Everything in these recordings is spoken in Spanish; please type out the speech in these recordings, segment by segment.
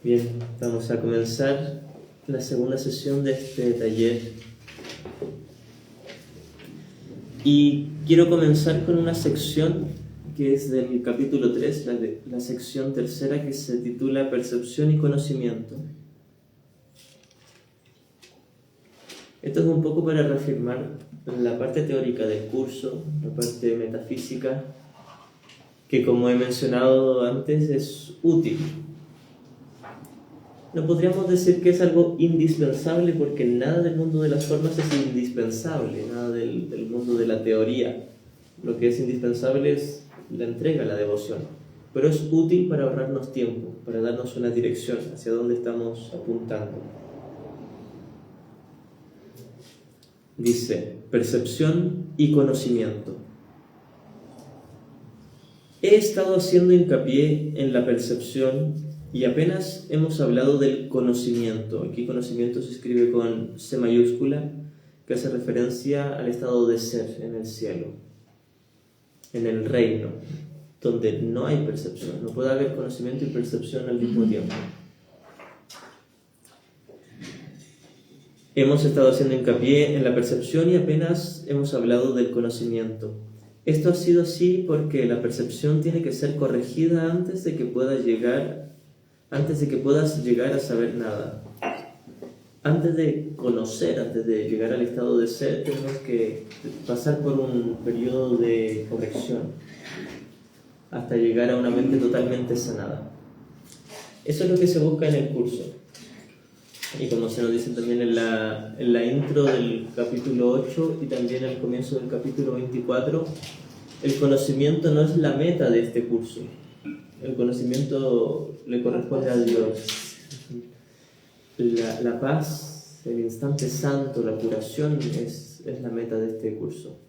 Bien, vamos a comenzar la segunda sesión de este taller. Y quiero comenzar con una sección que es del capítulo 3, la sección tercera, que se titula Percepción y Conocimiento. Esto es un poco para reafirmar la parte teórica del curso, la parte metafísica, que como he mencionado antes es útil. No podríamos decir que es algo indispensable porque nada del mundo de las formas es indispensable, nada del mundo de la teoría. Lo que es indispensable es la entrega, la devoción. Pero es útil para ahorrarnos tiempo, para darnos una dirección hacia dónde estamos apuntando. Dice, percepción y conocimiento. He estado haciendo hincapié en la percepción y apenas hemos hablado del conocimiento. Aquí conocimiento se escribe con C mayúscula, que hace referencia al estado de ser en el cielo, en el reino, donde no hay percepción. No puede haber conocimiento y percepción al mismo tiempo. Hemos estado haciendo hincapié en la percepción y apenas hemos hablado del conocimiento. Esto ha sido así porque la percepción tiene que ser corregida antes de que puedas llegar a saber nada. Antes de conocer, antes de llegar al estado de ser, tenemos que pasar por un periodo de corrección hasta llegar a una mente totalmente sanada. Eso es lo que se busca en el curso. Y como se nos dice también en la intro del capítulo 8 y también al comienzo del capítulo 24, el conocimiento no es la meta de este curso. El conocimiento le corresponde a Dios. La paz, el instante santo, la curación es la meta de este curso.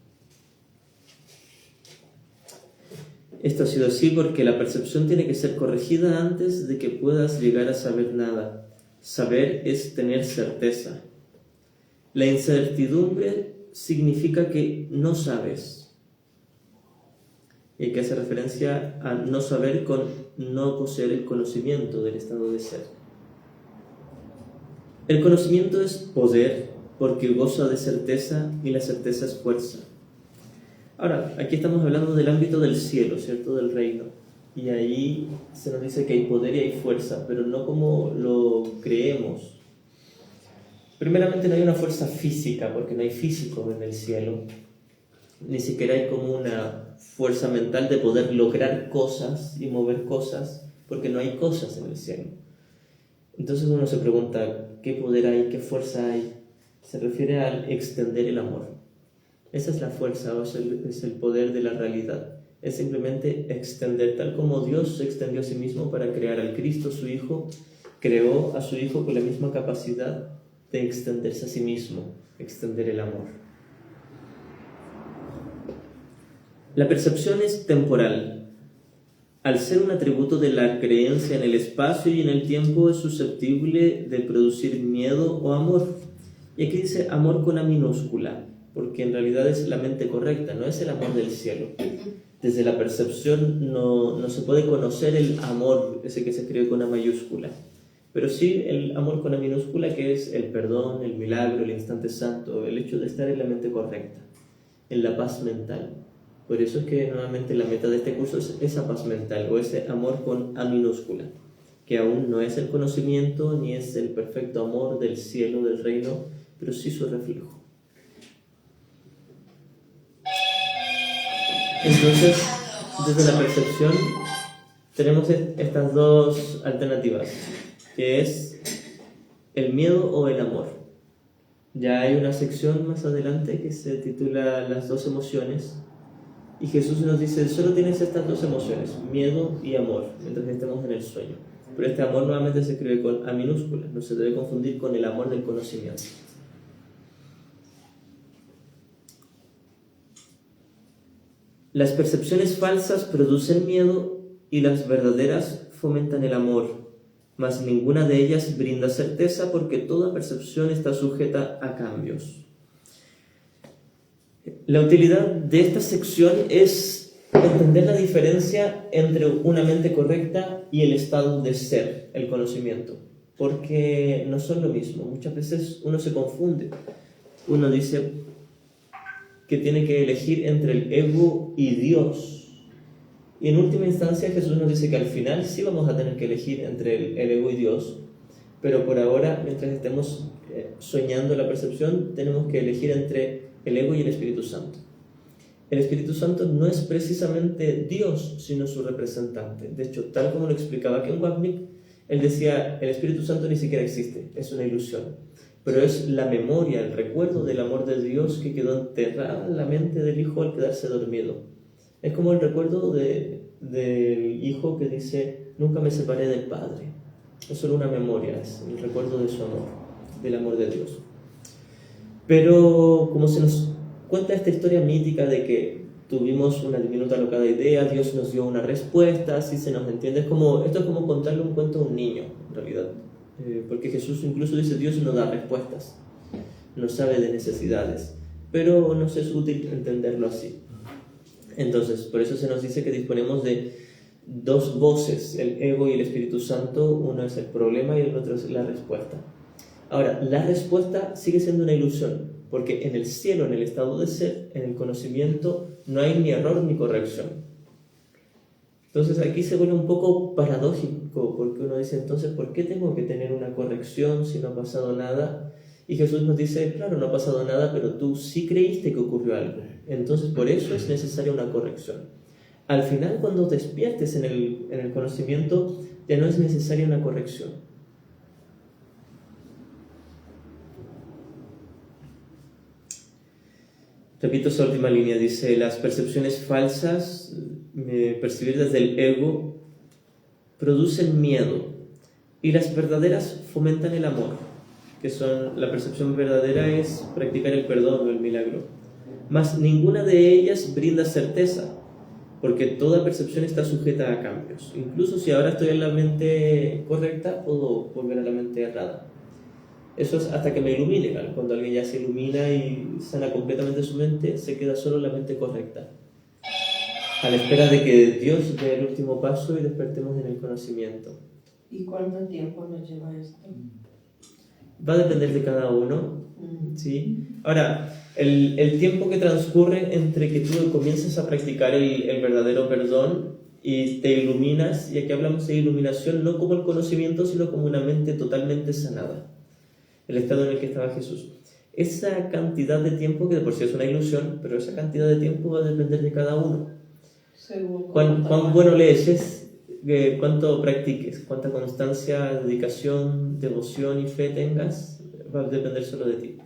Esto ha sido así porque la percepción tiene que ser corregida antes de que puedas llegar a saber nada. Saber es tener certeza. La incertidumbre significa que no sabes. Y que hace referencia a no saber con no poseer el conocimiento del estado de ser. El conocimiento es poder porque goza de certeza y la certeza es fuerza. Ahora, aquí estamos hablando del ámbito del cielo, ¿cierto? Del reino. Y ahí se nos dice que hay poder y hay fuerza, pero no como lo creemos. Primeramente no hay una fuerza física, porque no hay físico en el cielo. Ni siquiera hay como una fuerza mental de poder lograr cosas y mover cosas, porque no hay cosas en el cielo. Entonces uno se pregunta, ¿qué poder hay? ¿Qué fuerza hay? Se refiere al extender el amor. Esa es la fuerza, o es el poder de la realidad. Es simplemente extender, tal como Dios se extendió a sí mismo para crear al Cristo, su Hijo, creó a su Hijo con la misma capacidad de extenderse a sí mismo, extender el amor. La percepción es temporal. Al ser un atributo de la creencia en el espacio y en el tiempo, es susceptible de producir miedo o amor. Y aquí dice amor con A minúscula, porque en realidad es la mente correcta, no es el amor del cielo. Desde la percepción no se puede conocer el amor, ese que se escribe con A mayúscula, pero sí el amor con A minúscula, que es el perdón, el milagro, el instante santo, el hecho de estar en la mente correcta, en la paz mental. Por eso es que nuevamente la meta de este curso es esa paz mental, o ese amor con A minúscula, que aún no es el conocimiento ni es el perfecto amor del cielo, del reino, pero sí su reflejo. Entonces, desde la percepción tenemos estas dos alternativas, que es el miedo o el amor. Ya hay una sección más adelante que se titula Las dos emociones, y Jesús nos dice, solo tienes estas dos emociones, miedo y amor, mientras estemos en el sueño. Pero este amor nuevamente se escribe con A minúscula, no se debe confundir con el amor del conocimiento. Las percepciones falsas producen miedo y las verdaderas fomentan el amor, mas ninguna de ellas brinda certeza porque toda percepción está sujeta a cambios. La utilidad de esta sección es entender la diferencia entre una mente correcta y el estado de ser, el conocimiento, porque no son lo mismo. Muchas veces uno se confunde. Uno dice que tiene que elegir entre el ego y Dios. Y en última instancia Jesús nos dice que al final sí vamos a tener que elegir entre el ego y Dios, pero por ahora, mientras estemos soñando la percepción, tenemos que elegir entre el ego y el Espíritu Santo. El Espíritu Santo no es precisamente Dios, sino su representante. De hecho, tal como lo explicaba Ken Wapnick, él decía, el Espíritu Santo ni siquiera existe, es una ilusión. Pero es la memoria, el recuerdo del amor de Dios que quedó enterrada en la mente del Hijo al quedarse dormido. Es como el recuerdo del Hijo que dice, nunca me separé del Padre. Es solo una memoria, es el recuerdo de su amor, del amor de Dios. Pero como se nos cuenta esta historia mítica de que tuvimos una diminuta locada idea, Dios nos dio una respuesta, así se nos entiende. Esto es como contarle un cuento a un niño, en realidad. Porque Jesús incluso dice, Dios no da respuestas, no sabe de necesidades, pero nos es útil entenderlo así. Entonces, por eso se nos dice que disponemos de dos voces, el ego y el Espíritu Santo. Uno es el problema y el otro es la respuesta. Ahora, la respuesta sigue siendo una ilusión, porque en el cielo, en el estado de ser, en el conocimiento, no hay ni error ni corrección. Entonces aquí se vuelve un poco paradójico, porque uno dice, entonces, ¿por qué tengo que tener una corrección si no ha pasado nada? Y Jesús nos dice, claro, no ha pasado nada, pero tú sí creíste que ocurrió algo. Entonces, por eso es necesaria una corrección. Al final, cuando despiertes en el conocimiento, ya no es necesaria una corrección. Repito esa última línea, dice, las percepciones falsas, percibir desde el ego, producen miedo, y las verdaderas fomentan el amor, que son, la percepción verdadera es practicar el perdón o el milagro. Mas ninguna de ellas brinda certeza, porque toda percepción está sujeta a cambios. Incluso si ahora estoy en la mente correcta, puedo volver a la mente errada. Eso es hasta que me ilumine. Cuando alguien ya se ilumina y sana completamente su mente, se queda solo la mente correcta, a la espera de que Dios dé el último paso y despertemos en el conocimiento. ¿Y cuánto tiempo nos lleva esto? Va a depender de cada uno, ¿sí? Ahora, el tiempo que transcurre entre que tú comienzas a practicar el verdadero perdón y te iluminas, y aquí hablamos de iluminación no como el conocimiento, sino como una mente totalmente sanada, el estado en el que estaba Jesús. Esa cantidad de tiempo, que de por sí es una ilusión, pero esa cantidad de tiempo va a depender de cada uno. ¿Cuán bueno lees? ¿Cuánto practiques? ¿Cuánta constancia, dedicación, devoción y fe tengas? Va a depender solo de ti.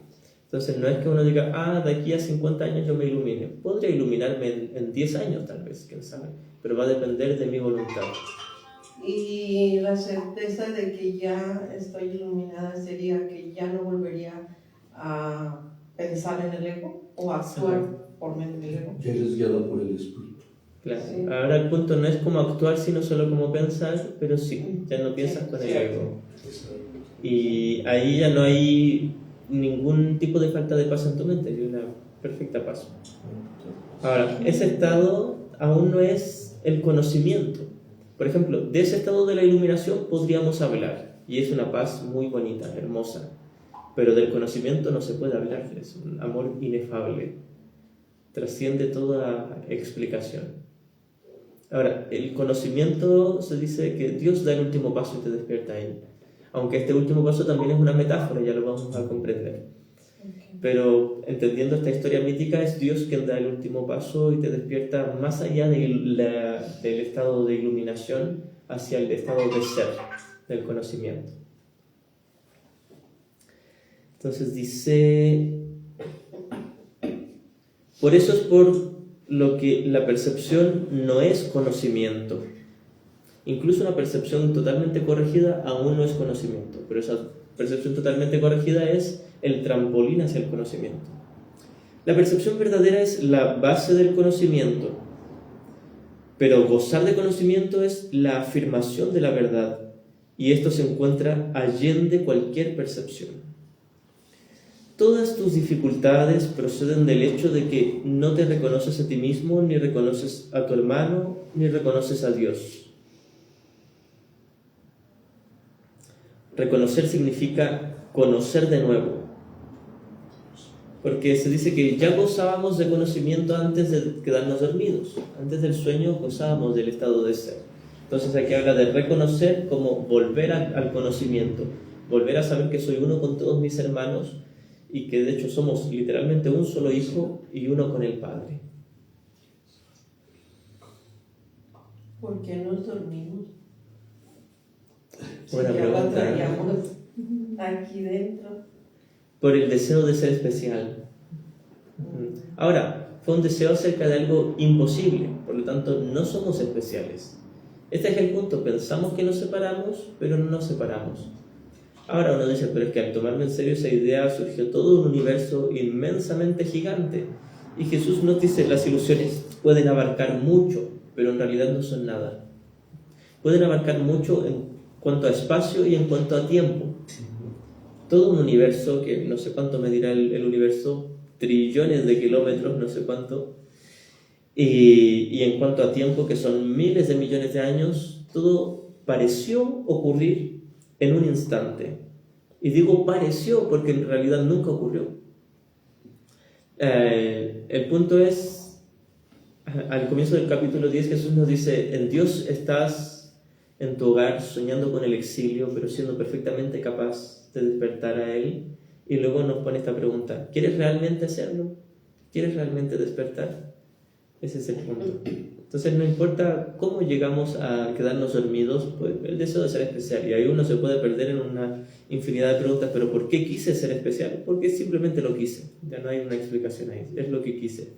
Entonces no es que uno diga, de aquí a 50 años yo me ilumine. Podría iluminarme en 10 años tal vez, quién sabe, pero va a depender de mi voluntad. Y la certeza de que ya estoy iluminada sería que ya no volvería a pensar en el ego o a actuar por medio del ego. Ya eres guiado por el Espíritu. Claro. Sí. Ahora el punto no es cómo actuar, sino solo cómo pensar, pero sí, ya no piensas con el ego. Y ahí ya no hay ningún tipo de falta de paz en tu mente, hay una perfecta paz. Ahora, ese estado aún no es el conocimiento. Por ejemplo, de ese estado de la iluminación podríamos hablar, y es una paz muy bonita, hermosa, pero del conocimiento no se puede hablar, es un amor inefable, trasciende toda explicación. Ahora, el conocimiento se dice que Dios da el último paso y te despierta ahí, aunque este último paso también es una metáfora, ya lo vamos a comprender. Pero entendiendo esta historia mítica, es Dios quien da el último paso y te despierta más allá del estado de iluminación hacia el estado de ser, del conocimiento. Entonces dice, por eso es por lo que la percepción no es conocimiento. Incluso una percepción totalmente corregida aún no es conocimiento, pero esa percepción totalmente corregida es el trampolín hacia el conocimiento. La percepción verdadera es la base del conocimiento, pero gozar de conocimiento es la afirmación de la verdad, y esto se encuentra allende cualquier percepción. todas tus dificultades proceden del hecho de que no te reconoces a ti mismo, ni reconoces a tu hermano, ni reconoces a Dios. Reconocer significa conocer de nuevo. Porque se dice que ya gozábamos de conocimiento antes de quedarnos dormidos. Antes del sueño gozábamos del estado de ser. Entonces aquí habla de reconocer como volver al conocimiento. Volver a saber que soy uno con todos mis hermanos y que de hecho somos literalmente un solo hijo y uno con el Padre. ¿Por qué nos dormimos? Buena Si ya pregunta. lo traíamos aquí dentro. Por el deseo de ser especial. Ahora, fue un deseo acerca de algo imposible, por lo tanto no somos especiales. Este es el punto, pensamos que nos separamos, pero no nos separamos. Ahora uno dice, pero es que al tomarme en serio esa idea surgió todo un universo inmensamente gigante. Y Jesús nos dice, las ilusiones pueden abarcar mucho, pero en realidad no son nada. Pueden abarcar mucho en cuanto a espacio y en cuanto a tiempo. Todo un universo, que no sé cuánto medirá el universo, trillones de kilómetros, no sé cuánto, y en cuanto a tiempo, que son miles de millones de años, todo pareció ocurrir en un instante. Y digo pareció porque en realidad nunca ocurrió. El punto es, al comienzo del capítulo 10 Jesús nos dice, en Dios estás en tu hogar soñando con el exilio, pero siendo perfectamente capaz de despertar a Él. Y luego nos pone esta pregunta, ¿quieres realmente hacerlo? ¿Quieres realmente despertar? Ese es el punto. Entonces no importa cómo llegamos a quedarnos dormidos, pues el deseo de ser especial. Y ahí uno se puede perder en una infinidad de preguntas, pero ¿por qué quise ser especial? Porque simplemente lo quise. Ya no hay una explicación ahí, es lo que quise.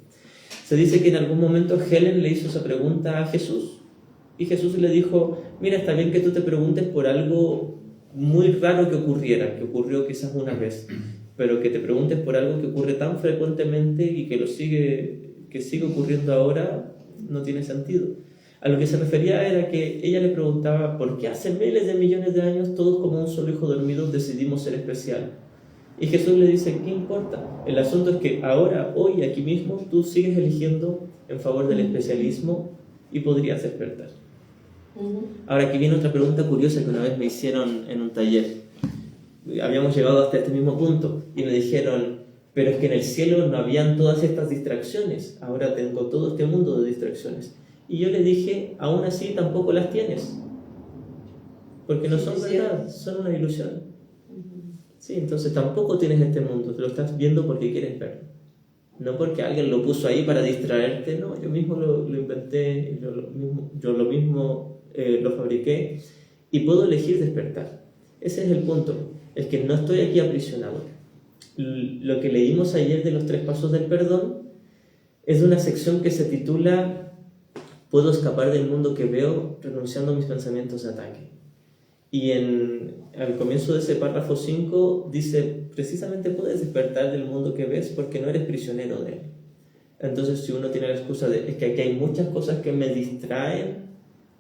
Se dice que en algún momento Helen le hizo esa pregunta a Jesús. Y Jesús le dijo, mira, está bien que tú te preguntes por algo muy raro que ocurriera, que ocurrió quizás una vez, pero que te preguntes por algo que ocurre tan frecuentemente y que sigue ocurriendo ahora, no tiene sentido. A lo que se refería era que ella le preguntaba por qué hace miles de millones de años todos como un solo hijo dormido decidimos ser especial. Y Jesús le dice, ¿qué importa? El asunto es que ahora, hoy, aquí mismo, tú sigues eligiendo en favor del especialismo y podrías despertar. Ahora aquí viene otra pregunta curiosa que una vez me hicieron en un taller. Habíamos llegado hasta este mismo punto y me dijeron, pero es que en el cielo no habían todas estas distracciones, ahora tengo todo este mundo de distracciones. Y yo le dije, aún así tampoco las tienes, porque no son verdad, son una ilusión. Sí, entonces tampoco tienes este mundo, te lo estás viendo porque quieres verlo. No porque alguien lo puso ahí para distraerte, no, yo mismo lo inventé, yo lo mismo lo fabriqué y puedo elegir despertar. Ese es el punto, es que no estoy aquí aprisionado. Lo que leímos ayer de los 3 pasos del perdón es de una sección que se titula Puedo escapar del mundo que veo renunciando a mis pensamientos de ataque. Y al comienzo de ese párrafo 5 dice, precisamente puedes despertar del mundo que ves porque no eres prisionero de él. Entonces si uno tiene la excusa de, es que aquí hay muchas cosas que me distraen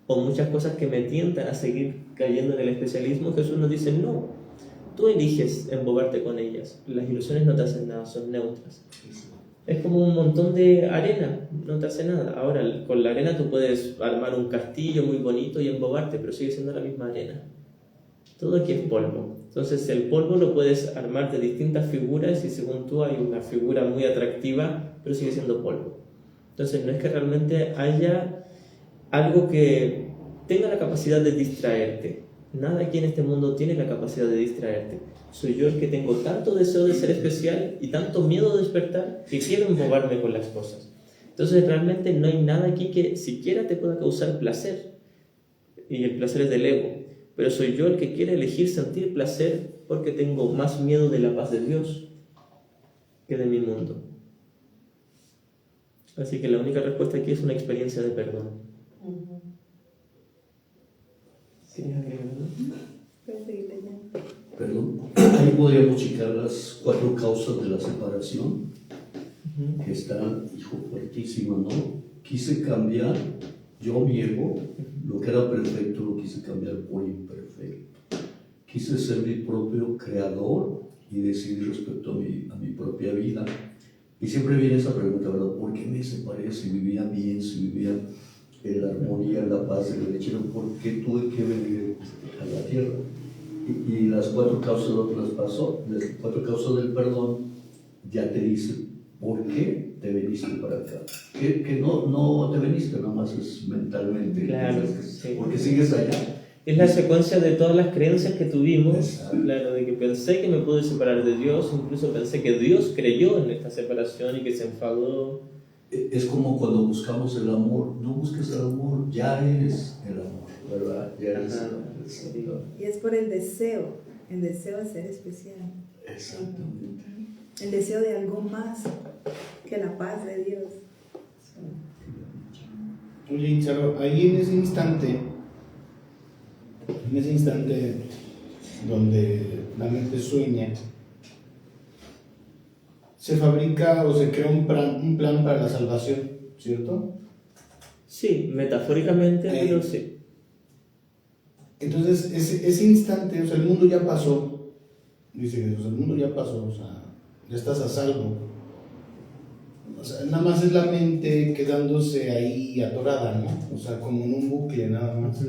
o muchas cosas que me tientan a seguir cayendo en el especialismo, Jesús nos dice, no, tú eliges embobarte con ellas. Las ilusiones no te hacen nada, son neutras. Es como un montón de arena, no te hace nada. Ahora, con la arena tú puedes armar un castillo muy bonito y embobarte, pero sigue siendo la misma arena. Todo aquí es polvo. Entonces el polvo lo puedes armar de distintas figuras y según tú hay una figura muy atractiva, pero sigue siendo polvo. Entonces no es que realmente haya algo que tenga la capacidad de distraerte. Nada aquí en este mundo tiene la capacidad de distraerte. Soy yo el que tengo tanto deseo de ser especial y tanto miedo de despertar que quiero embobarme con las cosas. Entonces realmente no hay nada aquí que siquiera te pueda causar placer. Y el placer es del ego. Pero soy yo el que quiere elegir sentir placer porque tengo más miedo de la paz de Dios que de mi mundo. Así que la única respuesta aquí es una experiencia de perdón. ¿Quieres agregar algo? Perdón. Ahí podríamos checar las 4 causas de la separación. Que está, hijo, fuertísima, ¿no? Quise cambiar, yo mi ego, lo que era perfecto lo quise cambiar por imperfecto. Quise ser mi propio creador y decidir respecto a mi propia vida. Y siempre viene esa pregunta, ¿verdad? ¿Por qué me separé? Si vivía bien, si vivía en la armonía, en la paz, en el hecho, ¿por qué tuve que venir a la tierra? Y las 4 causas de lo que nos pasó, las 4 causas del perdón, ya te dicen por qué te viniste para acá. Que no te viniste, nomás es mentalmente. Claro, sí. Porque sigues allá. Es la secuencia de todas las creencias que tuvimos. Exacto. Claro, de que pensé que me pude separar de Dios, incluso pensé que Dios creyó en esta separación y que se enfadó. Es como cuando buscamos el amor. No busques el amor, ya eres el amor, ¿verdad? Ya eres el amor. Sí. Y es por el deseo de ser especial. Exactamente. El deseo de algo más que la paz de Dios. Oye, Itzaro, ahí en ese instante donde la mente sueña, se fabrica o se crea un plan para la salvación, ¿cierto? Sí, metafóricamente, pero sí. Entonces, ese instante, o sea, el mundo ya pasó, dice Jesús, el mundo ya pasó, o sea, ya estás a salvo. O sea, nada más es la mente quedándose ahí atorada, ¿no? O sea, como en un bucle, nada más.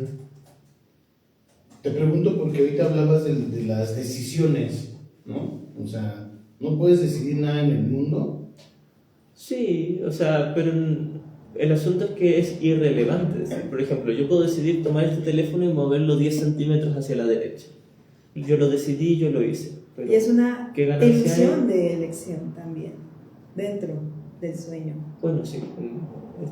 Te pregunto porque ahorita hablabas de las decisiones, ¿no? O sea, ¿no puedes decidir nada en el mundo? Sí, o sea, pero el asunto es que es irrelevante. Por ejemplo, yo puedo decidir tomar este teléfono y moverlo 10 centímetros hacia la derecha. Yo lo decidí, yo lo hice. Pero Y es una ¿qué ganancia ilusión hay? de elección también, dentro del sueño. Bueno, sí,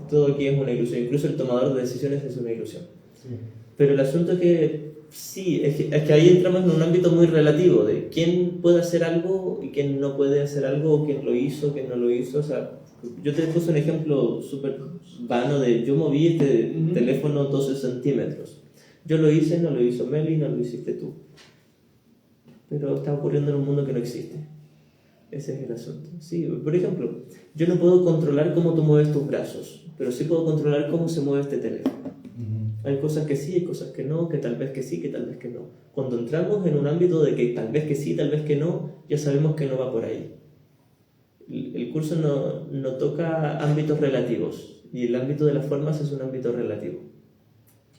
todo aquí es una ilusión. Incluso el tomador de decisiones es una ilusión. Sí. Pero el asunto es que sí, es que ahí entramos en un ámbito muy relativo de quién puede hacer algo y quién no puede hacer algo, o quién lo hizo, quién no lo hizo. O sea, yo te puse un ejemplo súper vano de yo moví este teléfono 12 centímetros. Yo lo hice, no lo hizo Meli, no lo hiciste tú. Pero está ocurriendo en un mundo que no existe. Ese es el asunto. Sí, por ejemplo, yo no puedo controlar cómo tú mueves tus brazos, pero sí puedo controlar cómo se mueve este teléfono. Hay cosas que sí, hay cosas que no, que tal vez que sí, que tal vez que no. Cuando entramos en un ámbito de que tal vez que sí, tal vez que no, ya sabemos que no va por ahí. El curso no toca ámbitos relativos, y el ámbito de las formas es un ámbito relativo.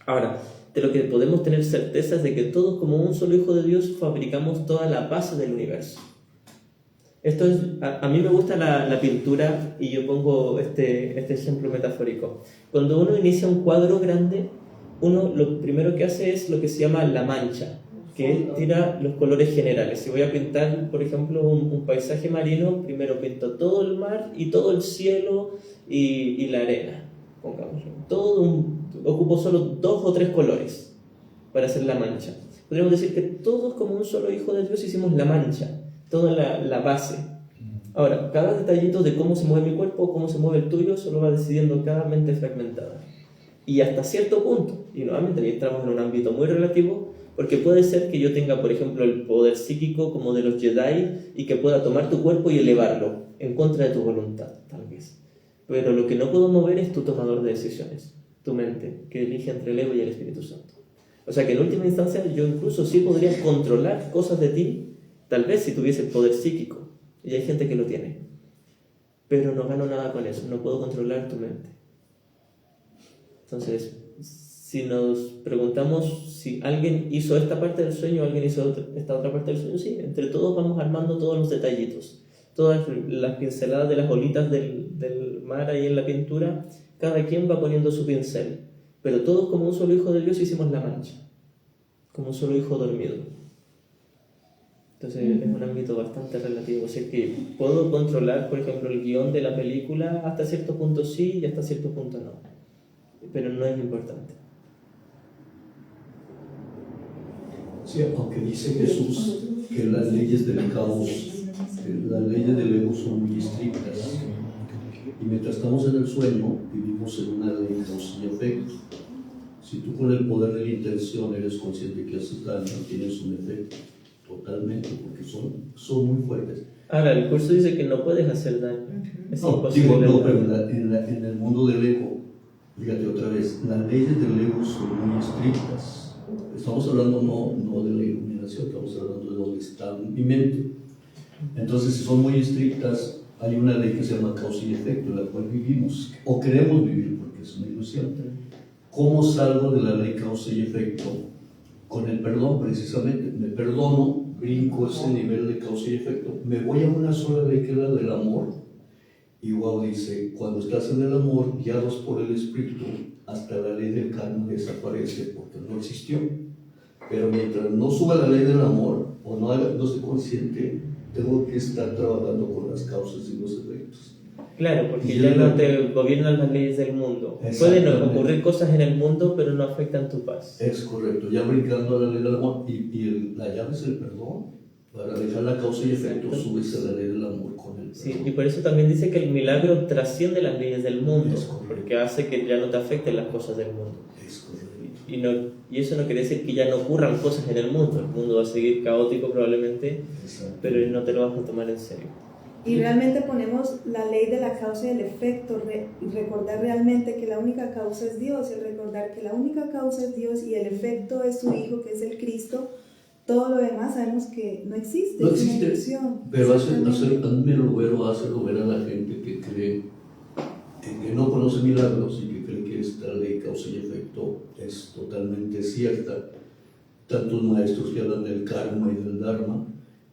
Ahora, de lo que podemos tener certeza es de que todos, como un solo hijo de Dios, fabricamos toda la paz del universo. Esto es, a mí me gusta la pintura, y yo pongo este ejemplo metafórico. Cuando uno inicia un cuadro grande, uno lo primero que hace es lo que se llama la mancha, que tira los colores generales. Si voy a pintar, por ejemplo, un paisaje marino, primero pinto todo el mar y todo el cielo y la arena, pongámoslo. Ocupo solo 2 o 3 colores para hacer la mancha. Podríamos decir que todos, como un solo hijo de Dios, hicimos la mancha, toda la base. Ahora, cada detallito de cómo se mueve mi cuerpo, cómo se mueve el tuyo, eso lo va decidiendo cada mente fragmentada. Y hasta cierto punto, y nuevamente ahí entramos en un ámbito muy relativo, porque puede ser que yo tenga, por ejemplo, el poder psíquico como de los Jedi y que pueda tomar tu cuerpo y elevarlo en contra de tu voluntad, tal vez. Pero lo que no puedo mover es tu tomador de decisiones, tu mente, que elige entre el ego y el Espíritu Santo. O sea que en última instancia yo incluso sí podría controlar cosas de ti, tal vez si tuviese el poder psíquico, y hay gente que lo tiene, pero no gano nada con eso, no puedo controlar tu mente. Entonces, si nos preguntamos si alguien hizo esta parte del sueño, alguien hizo esta otra parte del sueño, sí, entre todos vamos armando todos los detallitos, todas las pinceladas de las olitas del mar ahí en la pintura, cada quien va poniendo su pincel, pero todos como un solo hijo de Dios hicimos la mancha, como un solo hijo dormido. Entonces es un ámbito bastante relativo, o sea que puedo controlar, por ejemplo, el guión de la película hasta cierto punto sí y hasta cierto punto no, pero no es importante. Sí, aunque dice Jesús que las leyes del caos, las leyes del ego son muy estrictas, y mientras estamos en el sueño vivimos en una ley de causa y efecto. Si tú con el poder de la intención eres consciente que haces daño, tienes un efecto totalmente, porque son muy fuertes. Ahora, el curso dice que no puedes hacer daño. Es imposible. Pero en el mundo del ego, fíjate otra vez, las leyes del ego son muy estrictas. Estamos hablando no de la iluminación, estamos hablando de donde está mi mente. Entonces, si son muy estrictas, hay una ley que se llama causa y efecto, en la cual vivimos, o queremos vivir, porque es una ilusión. ¿Cómo salgo de la ley causa y efecto? Con el perdón, precisamente. Me perdono, brinco ese nivel de causa y efecto, me voy a una sola ley que es la del amor. Y wow, dice, cuando estás en el amor, guiados por el Espíritu, hasta la ley del karma desaparece porque no existió. Pero mientras no suba la ley del amor, o no esté consciente, tengo que estar trabajando con las causas y los efectos. Claro, porque ya no te gobiernan las leyes del mundo. Pueden ocurrir cosas en el mundo, pero no afectan tu paz. Es correcto, ya brincando a la ley del amor, y la llave es el perdón. Para dejar la causa y efecto, subes a la ley del amor con el perdón. Sí, y por eso también dice que el milagro trasciende las leyes del mundo, porque hace que ya no te afecten las cosas del mundo. Es correcto. Y eso no quiere decir que ya no ocurran cosas en el mundo va a seguir caótico probablemente, pero no te lo vas a tomar en serio. Y realmente ponemos la ley de la causa y el efecto, y recordar realmente que la única causa es Dios, y recordar que la única causa es Dios y el efecto es su Hijo, que es el Cristo. Todo lo demás sabemos que no existe, No es una existe, ilusión. pero hazme lo ver a la gente que cree, que no conoce milagros y que cree que esta ley causa y efecto es totalmente cierta. Tantos maestros que hablan del karma y del dharma,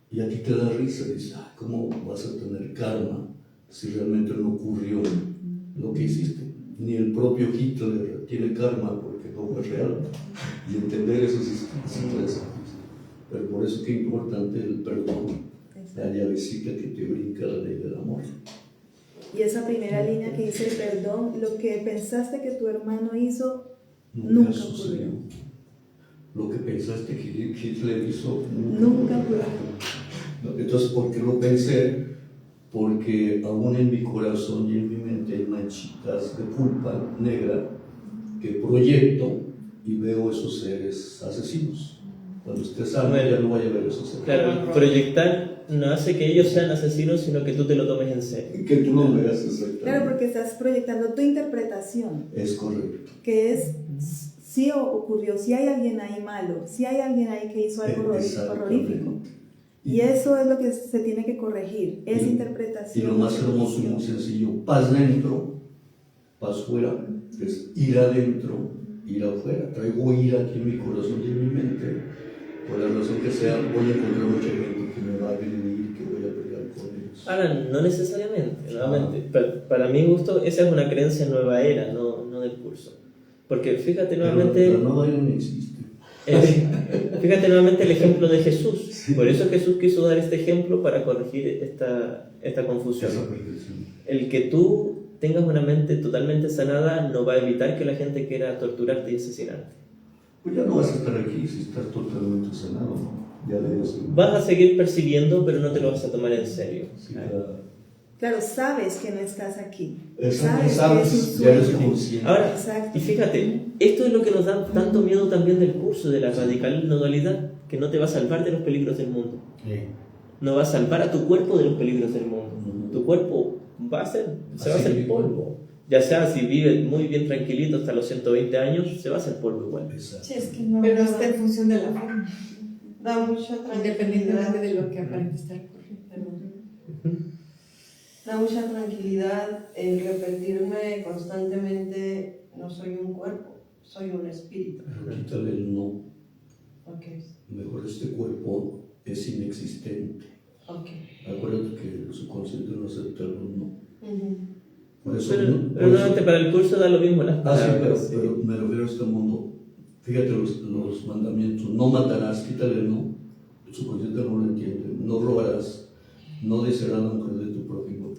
y a ti te da risa, dices, ¿cómo vas a tener karma si realmente no ocurrió lo que hiciste? Ni el propio Hitler tiene karma porque no fue real, y entender eso es interesante. Pero por eso es que es importante el perdón, la llavecita que te brinca la ley del amor. Y esa primera línea que dice el perdón, lo que pensaste que tu hermano hizo, Nunca sucedió. Lo que pensaste que Hitler hizo, nunca ocurrió. Entonces, ¿por qué lo pensé? Porque aún en mi corazón y en mi mente hay manchitas de culpa negra que proyecto y veo esos seres asesinos. Cuando esté sano ya no vaya a ver esos seres. Claro, proyectar no hace que ellos sean asesinos, sino que tú te lo tomes en serio. Que tú lo veas exactamente. Claro, porque estás proyectando tu interpretación. Es correcto. Que es, sí ocurrió, si hay alguien ahí malo, si hay alguien ahí que hizo algo horrorífico. Y eso es lo que se tiene que corregir, esa interpretación. Y lo más hermoso y muy sencillo, paz dentro, paz fuera, es ir adentro, ir afuera. Traigo ira aquí en mi corazón y en mi mente. Por la razón que sea, voy a encontrar mucha gente que me va a agredir, que voy a pelear con ellos. Ahora, no necesariamente, nuevamente. Para mi gusto, esa es una creencia nueva era, no del curso. Porque fíjate nuevamente. Pero la nueva era no existe. Fíjate nuevamente el ejemplo de Jesús. Sí. Por eso Jesús quiso dar este ejemplo para corregir esta confusión. El que tú tengas una mente totalmente sanada no va a evitar que la gente quiera torturarte y asesinarte. Pues ya no vas a estar aquí si estás totalmente sanado, ¿no? Ya vas a seguir percibiendo, pero no te lo vas a tomar en serio. Sí, claro, sabes que no estás aquí. Sabes que ya eres consciente. Ahora, y fíjate, esto es lo que nos da tanto miedo también del curso, de la radical no dualidad, que no te va a salvar de los peligros del mundo. Sí. No va a salvar a tu cuerpo de los peligros del mundo. Tu cuerpo se va a hacer polvo. Ya sea si vives muy bien tranquilito hasta los 120 años, se va a hacer polvo igual. Sí, es que no, pero está en función de la forma. Da mucha tranquilidad. Independientemente de lo que aparente estar ocurriendo. Da mucha tranquilidad el repetirme constantemente, no soy un cuerpo, soy un espíritu. Pero quítale el no. Okay. Mejor este cuerpo es inexistente. Okay. Acuérdate que el subconsciente no acepta los no. Por eso, pero nuevamente para el curso da lo mismo las palabras. Pero me refiero a este mundo. Fíjate los mandamientos. No matarás, quítale el no. El subconsciente no lo entiende. No robarás. No desearás la mujer de tu prójimo.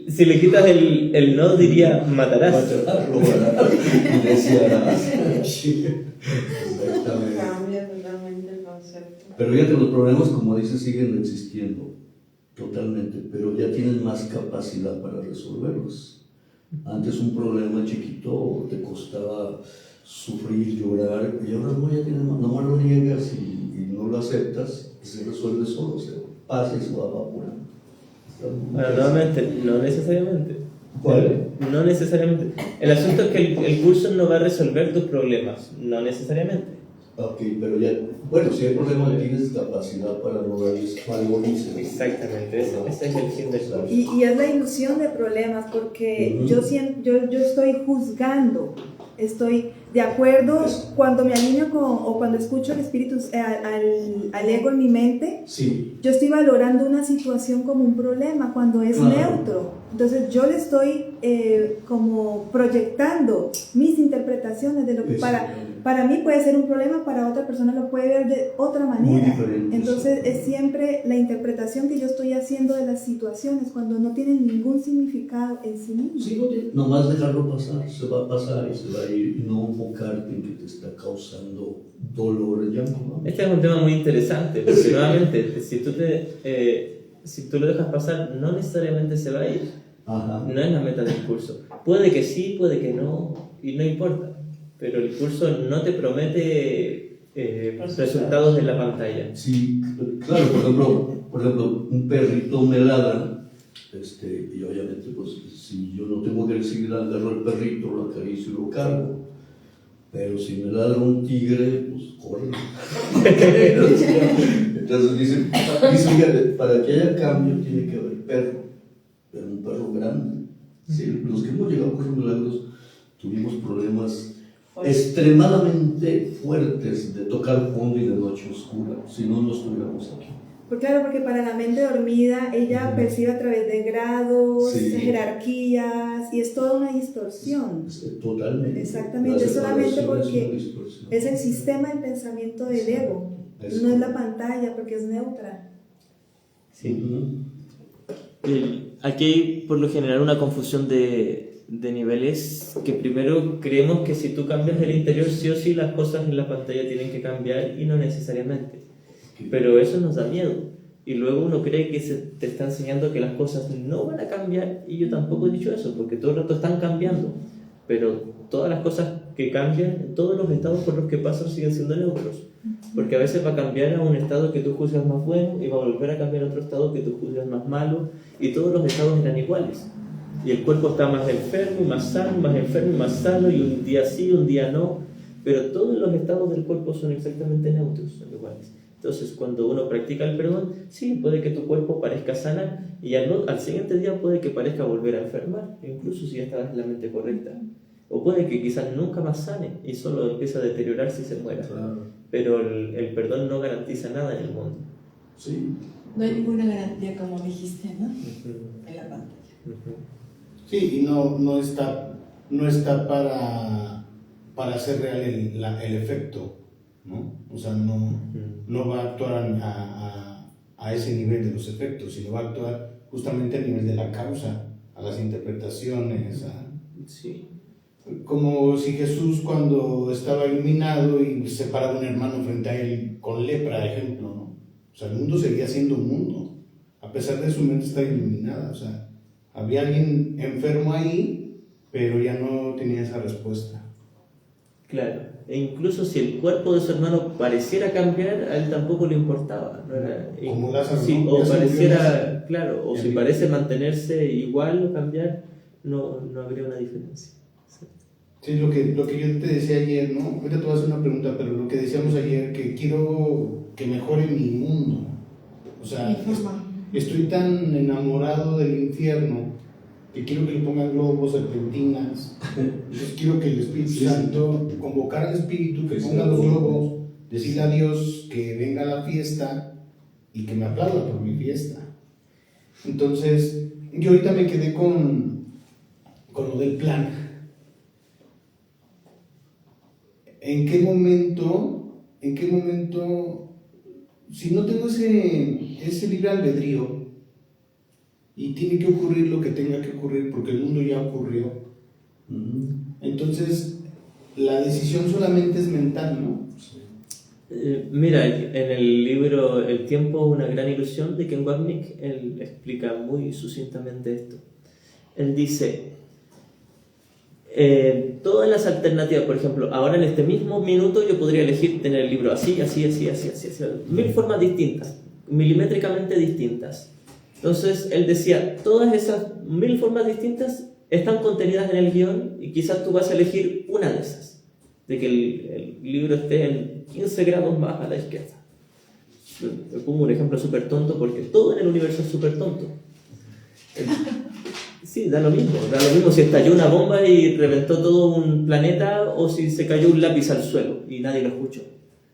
Si le quitas el no, diría matarás. Robarás y desearás. Exactamente. Cambia totalmente el concepto. Pero fíjate, los problemas, como dices, siguen existiendo. Totalmente. Pero ya tienes más capacidad para resolverlos. Antes un problema chiquito te costaba sufrir, llorar, y ahora no, ya tienes más, nomás lo niegas y no lo aceptas, y se resuelve solo, se pasa y se va evaporando. Bueno, nuevamente, no necesariamente. ¿Cuál? No necesariamente. El asunto es que el curso no va a resolver tus problemas, no necesariamente. Ok, pero ya, bueno, si hay problema tienes capacidad para lograr algo, dice. Exactamente, ese es el fin del curso. Y es la ilusión de problemas, porque yo estoy juzgando, estoy de acuerdo cuando me alineo o cuando escucho al espíritu, al ego en mi mente, sí. Yo estoy valorando una situación como un problema cuando es neutro. Entonces yo le estoy como proyectando mis interpretaciones de lo que para mí puede ser un problema, para otra persona lo puede ver de otra manera. Muy diferente. Entonces es siempre la interpretación que yo estoy haciendo de las situaciones cuando no tienen ningún significado en sí mismo. Sí, nomás dejarlo pasar, se va a pasar y se va a ir, y no enfocarte en que te está causando dolor ya. ¿No? Este es un tema muy interesante, porque nuevamente, si tú lo dejas pasar, no necesariamente se va a ir. Ajá. No es la meta del curso. Puede que sí, puede que no, y no importa. Pero el curso no te promete resultados en la pantalla. Sí, claro, por ejemplo, un perrito me ladra, y obviamente, pues, si yo no tengo agresividad, agarro al perrito, lo acaricio y lo cargo. Pero si me ladra un tigre, pues corre. Entonces dicen, para que haya cambio tiene que haber perro, pero un perro grande. ¿Sí? Los que hemos llegado a Cursos Milagros tuvimos problemas extremadamente fuertes de tocar fondo y de noche oscura, si no estuviéramos aquí. Pues claro, porque para la mente dormida ella percibe a través de grados, jerarquías, y es toda una distorsión. Totalmente. Exactamente, es solamente porque es el sistema de pensamiento del ego, no es la pantalla, porque es neutra. Sí. Aquí hay por lo general una confusión de niveles, que primero creemos que si tú cambias el interior, sí o sí las cosas en la pantalla tienen que cambiar, y no necesariamente. Pero eso nos da miedo, y luego uno cree que se te está enseñando que las cosas no van a cambiar, y yo tampoco he dicho eso, porque todo el rato están cambiando, pero todas las cosas que cambian, todos los estados por los que pasan siguen siendo neutros, porque a veces va a cambiar a un estado que tú juzgas más bueno, y va a volver a cambiar a otro estado que tú juzgas más malo, y todos los estados eran iguales, y el cuerpo está más enfermo y más sano, más enfermo y más sano, y un día sí, un día no, pero todos los estados del cuerpo son exactamente neutros, son iguales. Entonces, cuando uno practica el perdón, sí, puede que tu cuerpo parezca sanar, y al siguiente día puede que parezca volver a enfermar, incluso si ya estabas en la mente correcta. O puede que quizás nunca más sane y solo empiece a deteriorarse y se muera. Claro. Pero el perdón no garantiza nada en el mundo. Sí. No hay ninguna garantía, como dijiste, ¿no? En la pantalla. Sí, y no está para hacer real el efecto, ¿no? O sea, no va a actuar a ese nivel de los efectos, sino va a actuar justamente a nivel de la causa, a las interpretaciones. Sí. Como si Jesús, cuando estaba iluminado y se paraba un hermano frente a él con lepra, ejemplo, ¿no? O sea, el mundo seguía siendo un mundo, a pesar de su mente estar iluminada. O sea, había alguien enfermo ahí, pero ya no tenía esa respuesta. Claro, e incluso si el cuerpo de su hermano pareciera cambiar, a él tampoco le importaba. No era, como Lázaro, sí, ¿no? o pareciera, claro, o si parece mantenerse igual o cambiar, no habría una diferencia. Sí, lo que yo te decía ayer, ¿no? Ahorita te voy a hacer una pregunta, pero lo que decíamos ayer, que quiero que mejore mi mundo. O sea, estoy tan enamorado del infierno que quiero que le pongan globos, serpentinas. Entonces quiero que el Espíritu Santo, convocar al Espíritu, que ponga los globos, decirle a Dios que venga a la fiesta y que me aplauda por mi fiesta. Entonces, yo ahorita me quedé con lo del plan. ¿En qué momento, si no tengo ese libre albedrío y tiene que ocurrir lo que tenga que ocurrir porque el mundo ya ocurrió, entonces la decisión solamente es mental, ¿no? Mira, en el libro El tiempo es una gran ilusión de Ken Wapnick, él explica muy sucintamente esto. Él dice, todas las alternativas, por ejemplo, ahora en este mismo minuto yo podría elegir tener el libro así, 1000 formas distintas, milimétricamente distintas. Entonces él decía, todas esas 1000 formas distintas están contenidas en el guión, y quizás tú vas a elegir una de esas, de que el libro esté en 15 grados más a la izquierda. Te pongo un ejemplo súper tonto porque todo en el universo es súper tonto. Sí, da lo mismo si estalló una bomba y reventó todo un planeta o si se cayó un lápiz al suelo y nadie lo escuchó.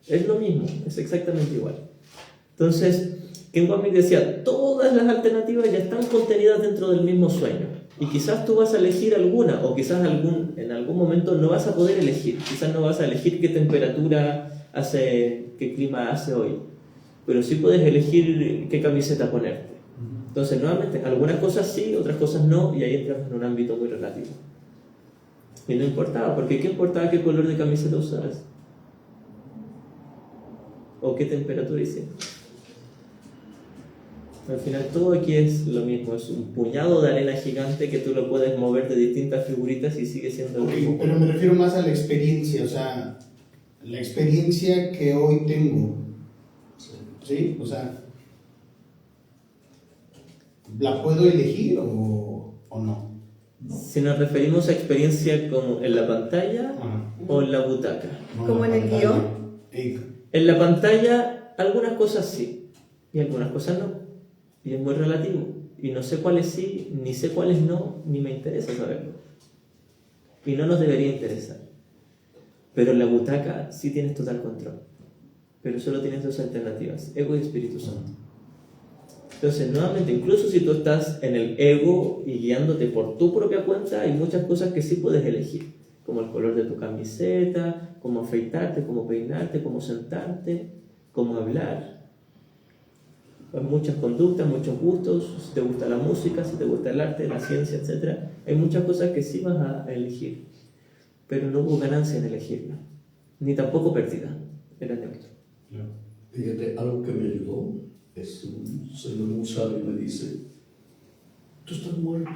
Es lo mismo, es exactamente igual. Entonces, Ken Wapnick decía, todas las alternativas ya están contenidas dentro del mismo sueño. Y quizás tú vas a elegir alguna, o quizás en algún momento no vas a poder elegir. Quizás no vas a elegir qué temperatura hace, qué clima hace hoy. Pero sí puedes elegir qué camiseta ponerte. Entonces, nuevamente, algunas cosas sí, otras cosas no, y ahí entras en un ámbito muy relativo. Y no importaba, porque ¿qué importaba qué color de camiseta usaras? ¿O qué temperatura hicieras? Al final todo aquí es lo mismo, es un puñado de arena gigante que tú lo puedes mover de distintas figuritas y sigue siendo lo mismo. Pero me refiero más a la experiencia, o sea, la experiencia que hoy tengo, ¿sí? O sea, ¿la puedo elegir o no? Si nos referimos a experiencia como en la pantalla o en la butaca. No, ¿Como en el guión? En la pantalla algunas cosas sí y algunas cosas no. Y es muy relativo. Y no sé cuáles sí, ni sé cuáles no, ni me interesa saberlo. Y no nos debería interesar. Pero en la butaca sí tienes total control. Pero solo tienes dos alternativas, ego y Espíritu Santo. Entonces, nuevamente, incluso si tú estás en el ego y guiándote por tu propia cuenta, hay muchas cosas que sí puedes elegir. Como el color de tu camiseta, cómo afeitarte, cómo peinarte, cómo sentarte, cómo hablar. Hay muchas conductas, muchos gustos, si te gusta la música, si te gusta el arte, la ciencia, etc. Hay muchas cosas que sí vas a elegir, pero no hubo ganancia en elegirla, ni tampoco pérdida, era neutro. Fíjate, algo que me ayudó es un señor muy sabio me dice, tú estás muerto,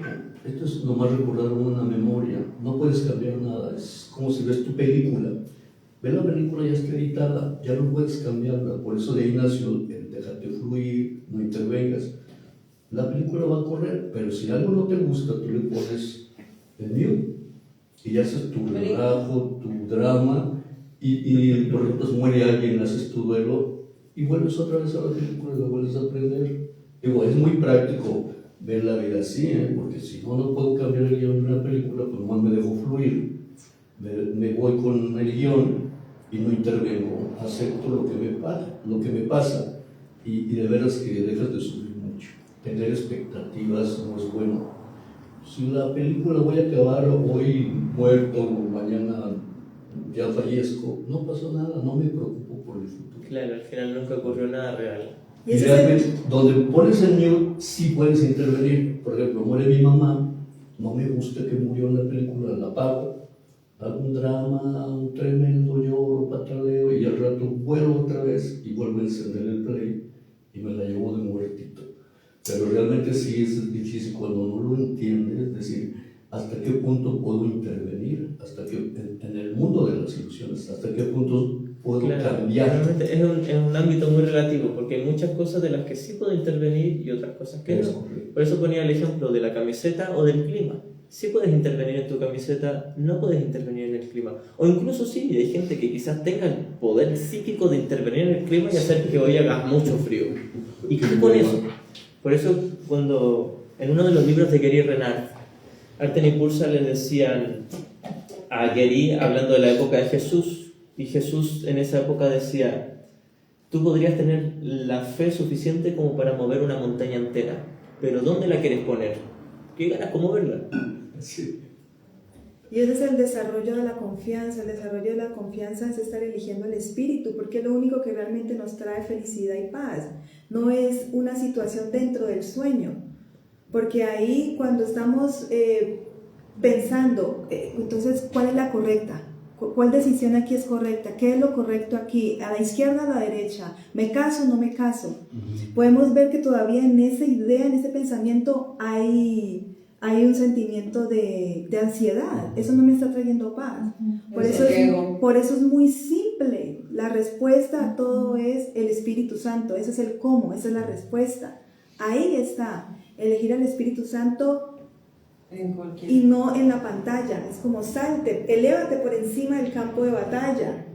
esto es nomás recordar una memoria, no puedes cambiar nada, es como si ves tu película. Ve la película, ya está editada, ya no puedes cambiarla, por eso de ahí nació el déjate fluir, no intervengas. La película va a correr, pero si algo no te gusta, tú le pones el mute y ya haces tu relajo, tu drama, y por ejemplo, si muere alguien, haces tu duelo y vuelves otra vez a la película y la vuelves a aprender. Digo, es muy práctico ver la vida así, porque si no puedo cambiar el guión de una película, pues nomás me dejo fluir, me voy con el guión y no intervengo, acepto lo que me pasa y de veras que dejas de sufrir mucho. Tener expectativas no es bueno. Si la película voy a acabar hoy muerto, mañana ya fallezco, no pasó nada, no me preocupo por el futuro. Claro, al final nunca ocurrió nada real. Y realmente, donde pones el mute, sí puedes intervenir. Por ejemplo, muere mi mamá, no me gusta que murió en la película, la apago. Hago un drama, un tremendo lloro, pataleo y al rato vuelvo otra vez y vuelvo a encender el play y me la llevo de muertito. Pero realmente sí es difícil cuando no lo entiendes, es decir, hasta qué punto puedo intervenir, hasta que en el mundo de las ilusiones, hasta qué punto puedo cambiar. Realmente es un ámbito muy relativo porque hay muchas cosas de las que sí puedo intervenir y otras cosas que no. Por eso ponía el ejemplo de la camiseta o del clima. Sí puedes intervenir en tu camiseta, no puedes intervenir en el clima. O incluso sí, hay gente que quizás tenga el poder psíquico de intervenir en el clima y hacer que hoy haga mucho frío. ¿Y qué con eso? Por eso cuando en uno de los libros de Gary Renard, Arten y Pulsa le decían a Gary, hablando de la época de Jesús, y Jesús en esa época decía, tú podrías tener la fe suficiente como para mover una montaña entera, pero ¿dónde la quieres poner? ¿Qué ganas con moverla? Sí. Y ese es el desarrollo de la confianza. El desarrollo de la confianza es estar eligiendo el espíritu, porque es lo único que realmente nos trae felicidad y paz. No es una situación dentro del sueño, porque ahí cuando estamos pensando, entonces, ¿cuál es la correcta? ¿Cuál decisión aquí es correcta? ¿Qué es lo correcto aquí? ¿A la izquierda o a la derecha? ¿Me caso o no me caso? Podemos ver que todavía en esa idea, en ese pensamiento hay un sentimiento de ansiedad. Eso no me está trayendo paz. Por eso es muy simple. La respuesta a todo es el Espíritu Santo. Ese es el cómo, esa es la respuesta. Ahí está. Elegir al Espíritu Santo y no en la pantalla. Es como salte, elévate por encima del campo de batalla.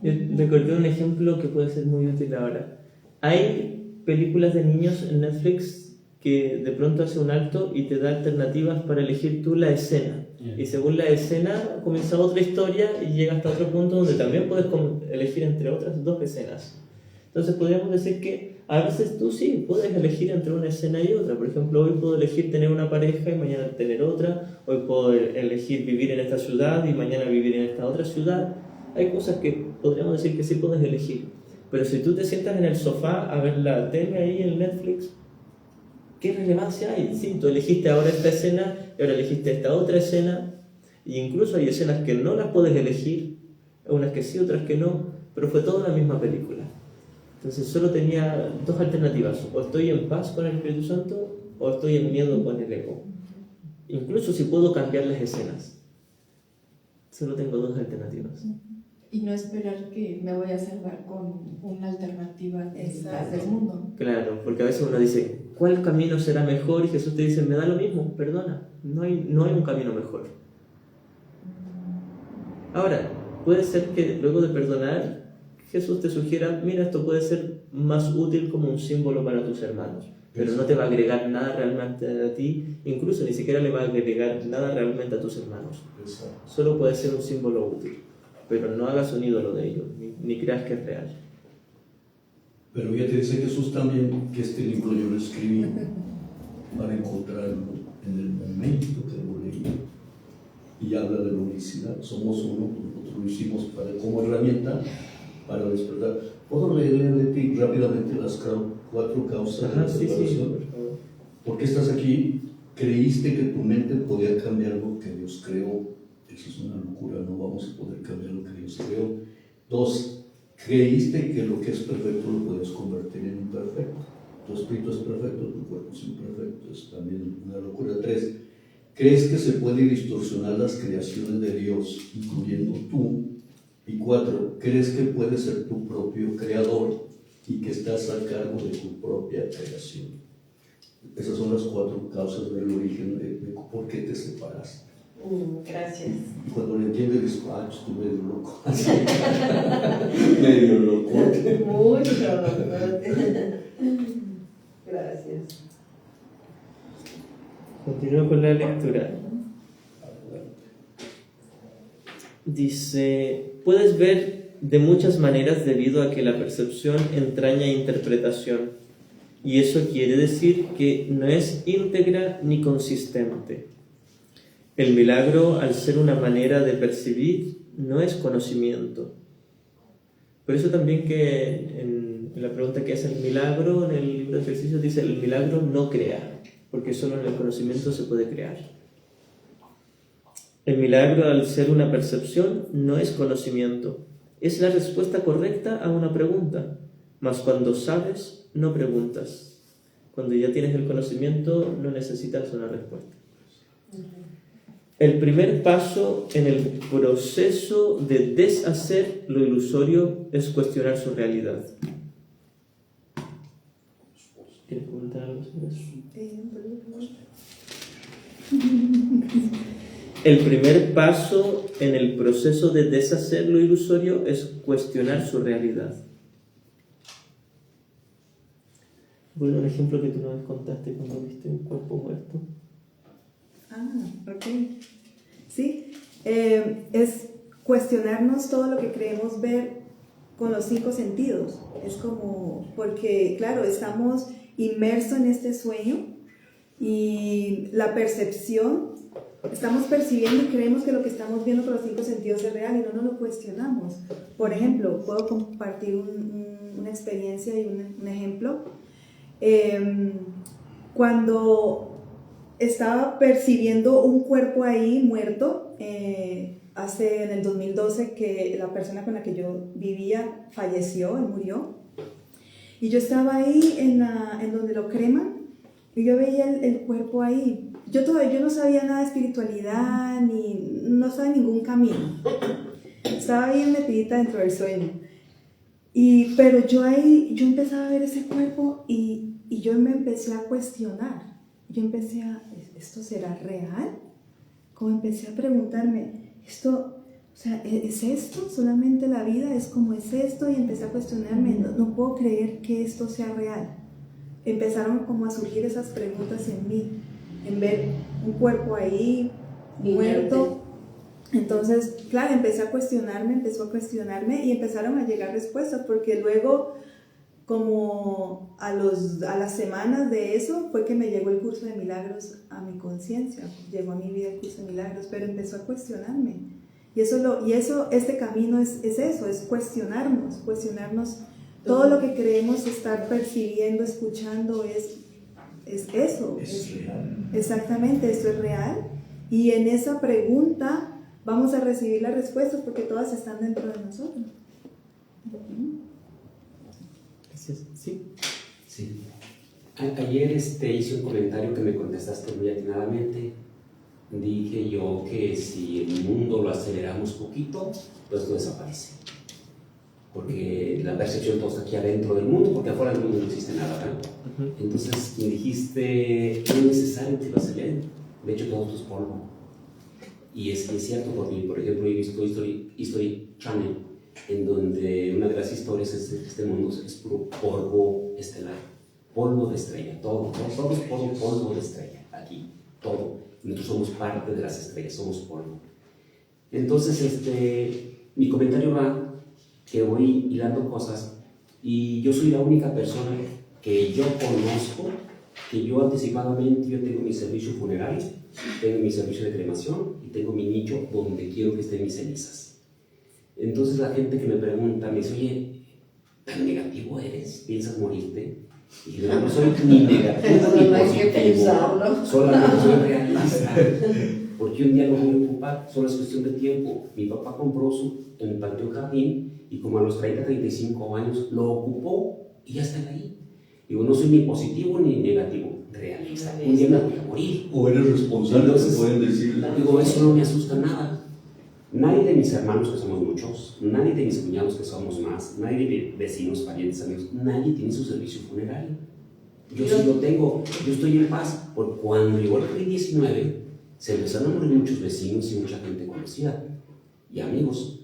Yo recordé un ejemplo que puede ser muy útil ahora. Hay películas de niños en Netflix que de pronto hace un alto y te da alternativas para elegir tú la escena. Y según la escena comienza otra historia y llega hasta otro punto donde también puedes elegir entre otras dos escenas. Entonces podríamos decir que a veces tú sí puedes elegir entre una escena y otra. Por ejemplo, hoy puedo elegir tener una pareja y mañana tener otra. Hoy puedo elegir vivir en esta ciudad y mañana vivir en esta otra ciudad. Hay cosas que podríamos decir que sí puedes elegir. Pero si tú te sientas en el sofá a ver la tele ahí en Netflix, ¿qué relevancia hay? Sí, tú elegiste ahora esta escena y ahora elegiste esta otra escena. Y incluso hay escenas que no las puedes elegir, unas que sí, otras que no, pero fue toda la misma película. Entonces solo tenía dos alternativas: o estoy en paz con el Espíritu Santo o estoy en miedo con el ego. Incluso si puedo cambiar las escenas, solo tengo dos alternativas. Y no esperar que me voy a salvar con una alternativa del mundo. Claro, porque a veces uno dice, ¿cuál camino será mejor? Y Jesús te dice, me da lo mismo, perdona, no hay un camino mejor. Ahora, puede ser que luego de perdonar, Jesús te sugiera, mira, esto puede ser más útil como un símbolo para tus hermanos, pero no te va a agregar nada realmente a ti, incluso ni siquiera le va a agregar nada realmente a tus hermanos. Solo puede ser un símbolo útil, pero no hagas un ídolo de ello, ni creas que es real. Pero ya te dice Jesús también que este libro yo lo escribí para encontrarlo en el momento que lo leí. Y habla de la unicidad, somos uno, nosotros lo hicimos como herramienta para despertar. ¿Puedo leerle de ti rápidamente las 4 causas de la separación? Sí, por favor. ¿Por qué estás aquí? Creíste que tu mente podía cambiar lo que Dios creó. Eso es una locura, no vamos a poder cambiar lo que Dios creó. 2, creíste que lo que es perfecto lo podías convertir en imperfecto. Tu espíritu es perfecto, tu cuerpo es imperfecto. Es también una locura. 3, crees que se puede distorsionar las creaciones de Dios, incluyendo tú. Y 4, crees que puedes ser tu propio creador y que estás a cargo de tu propia creación. Esas son las 4 causas del origen de por qué te separaste. Gracias. Y cuando lo entiendes, dices, estoy medio loco. Medio loco. Mucho. Gracias. Continúo con la lectura. Dice, puedes ver de muchas maneras debido a que la percepción entraña interpretación, y eso quiere decir que no es íntegra ni consistente. El milagro, al ser una manera de percibir, no es conocimiento. Por eso también que en la pregunta que hace el milagro, en el libro de ejercicios dice, el milagro no crea, porque solo en el conocimiento se puede crear. El milagro, al ser una percepción, no es conocimiento. Es la respuesta correcta a una pregunta. Mas cuando sabes, no preguntas. Cuando ya tienes el conocimiento, no necesitas una respuesta. El primer paso en el proceso de deshacer lo ilusorio es cuestionar su realidad. ¿Quieres comentar algo sobre eso? El primer paso en el proceso de deshacer lo ilusorio es cuestionar su realidad. Bueno, un ejemplo que tú nos contaste cuando viste un cuerpo muerto. Ok. Sí, es cuestionarnos todo lo que creemos ver con los 5 sentidos. Es como, porque claro, estamos inmersos en este sueño y la percepción, estamos percibiendo y creemos que lo que estamos viendo con los 5 sentidos es real y no nos lo cuestionamos. Por ejemplo, puedo compartir una experiencia y un ejemplo. Cuando estaba percibiendo un cuerpo ahí muerto, en el 2012 que la persona con la que yo vivía falleció, él murió, y yo estaba ahí en donde lo creman y yo veía el cuerpo ahí. Yo no sabía nada de espiritualidad, no estaba en ningún camino, estaba bien metidita dentro del sueño. Pero yo empezaba a ver ese cuerpo y yo me empecé a cuestionar. Yo ¿esto será real? Como empecé a preguntarme, O sea, ¿es esto? ¿Solamente la vida es como es esto? Y empecé a cuestionarme, no puedo creer que esto sea real. Empezaron como a surgir esas preguntas en mí, en ver un cuerpo ahí muerto. Entonces, claro, empezó a cuestionarme y empezaron a llegar respuestas, porque luego, como a las semanas de eso, fue que me llegó el curso de milagros a mi conciencia, llegó a mi vida el curso de milagros, pero empezó a cuestionarme. Y este camino es eso, es cuestionarnos. Todo lo que creemos estar percibiendo, escuchando es eso. Es real. Exactamente, esto es real. Y en esa pregunta vamos a recibir las respuestas porque todas están dentro de nosotros. Sí. Sí. Ayer hice un comentario que me contestaste muy atinadamente. Dije yo que si el mundo lo aceleramos poquito, pues esto desaparece. Porque la percepción todo está aquí adentro del mundo, porque afuera del mundo no existe nada, ¿verdad? Entonces me dijiste, no es necesario que lo aceleren. De hecho, todo esto es polvo. Y es cierto, porque por ejemplo he visto History Channel, en donde una de las historias es que este mundo es puro polvo estelar, polvo de estrella, todo es polvo de estrella, aquí, todo. Nosotros somos parte de las estrellas, somos polvo. Entonces, mi comentario va que voy hilando cosas y yo soy la única persona que yo conozco que yo anticipadamente tengo mi servicio funerario, tengo mi servicio de cremación y tengo mi nicho donde quiero que estén mis cenizas. Entonces la gente que me pregunta me dice, oye, ¿tan negativo eres? ¿Piensas morirte? Y yo no soy ni negativo ni positivo, solamente soy realista. Porque un día lo voy a ocupar, solo es cuestión de tiempo. Mi papá compró en Panteón Jardín y como a los 35 años lo ocupó y ya está ahí. Digo, no soy ni positivo ni negativo, realista. Un día me voy a morir. O eres responsable, entonces, pueden decir. Digo, eso no me asusta nada. Nadie de mis hermanos, que somos muchos, nadie de mis cuñados, que somos más, nadie de mis vecinos, parientes, amigos, nadie tiene su servicio funerario. Yo sí lo tengo, yo estoy en paz, porque cuando llegó el COVID-19, se empezaron a morir muchos vecinos y mucha gente conocida, y amigos.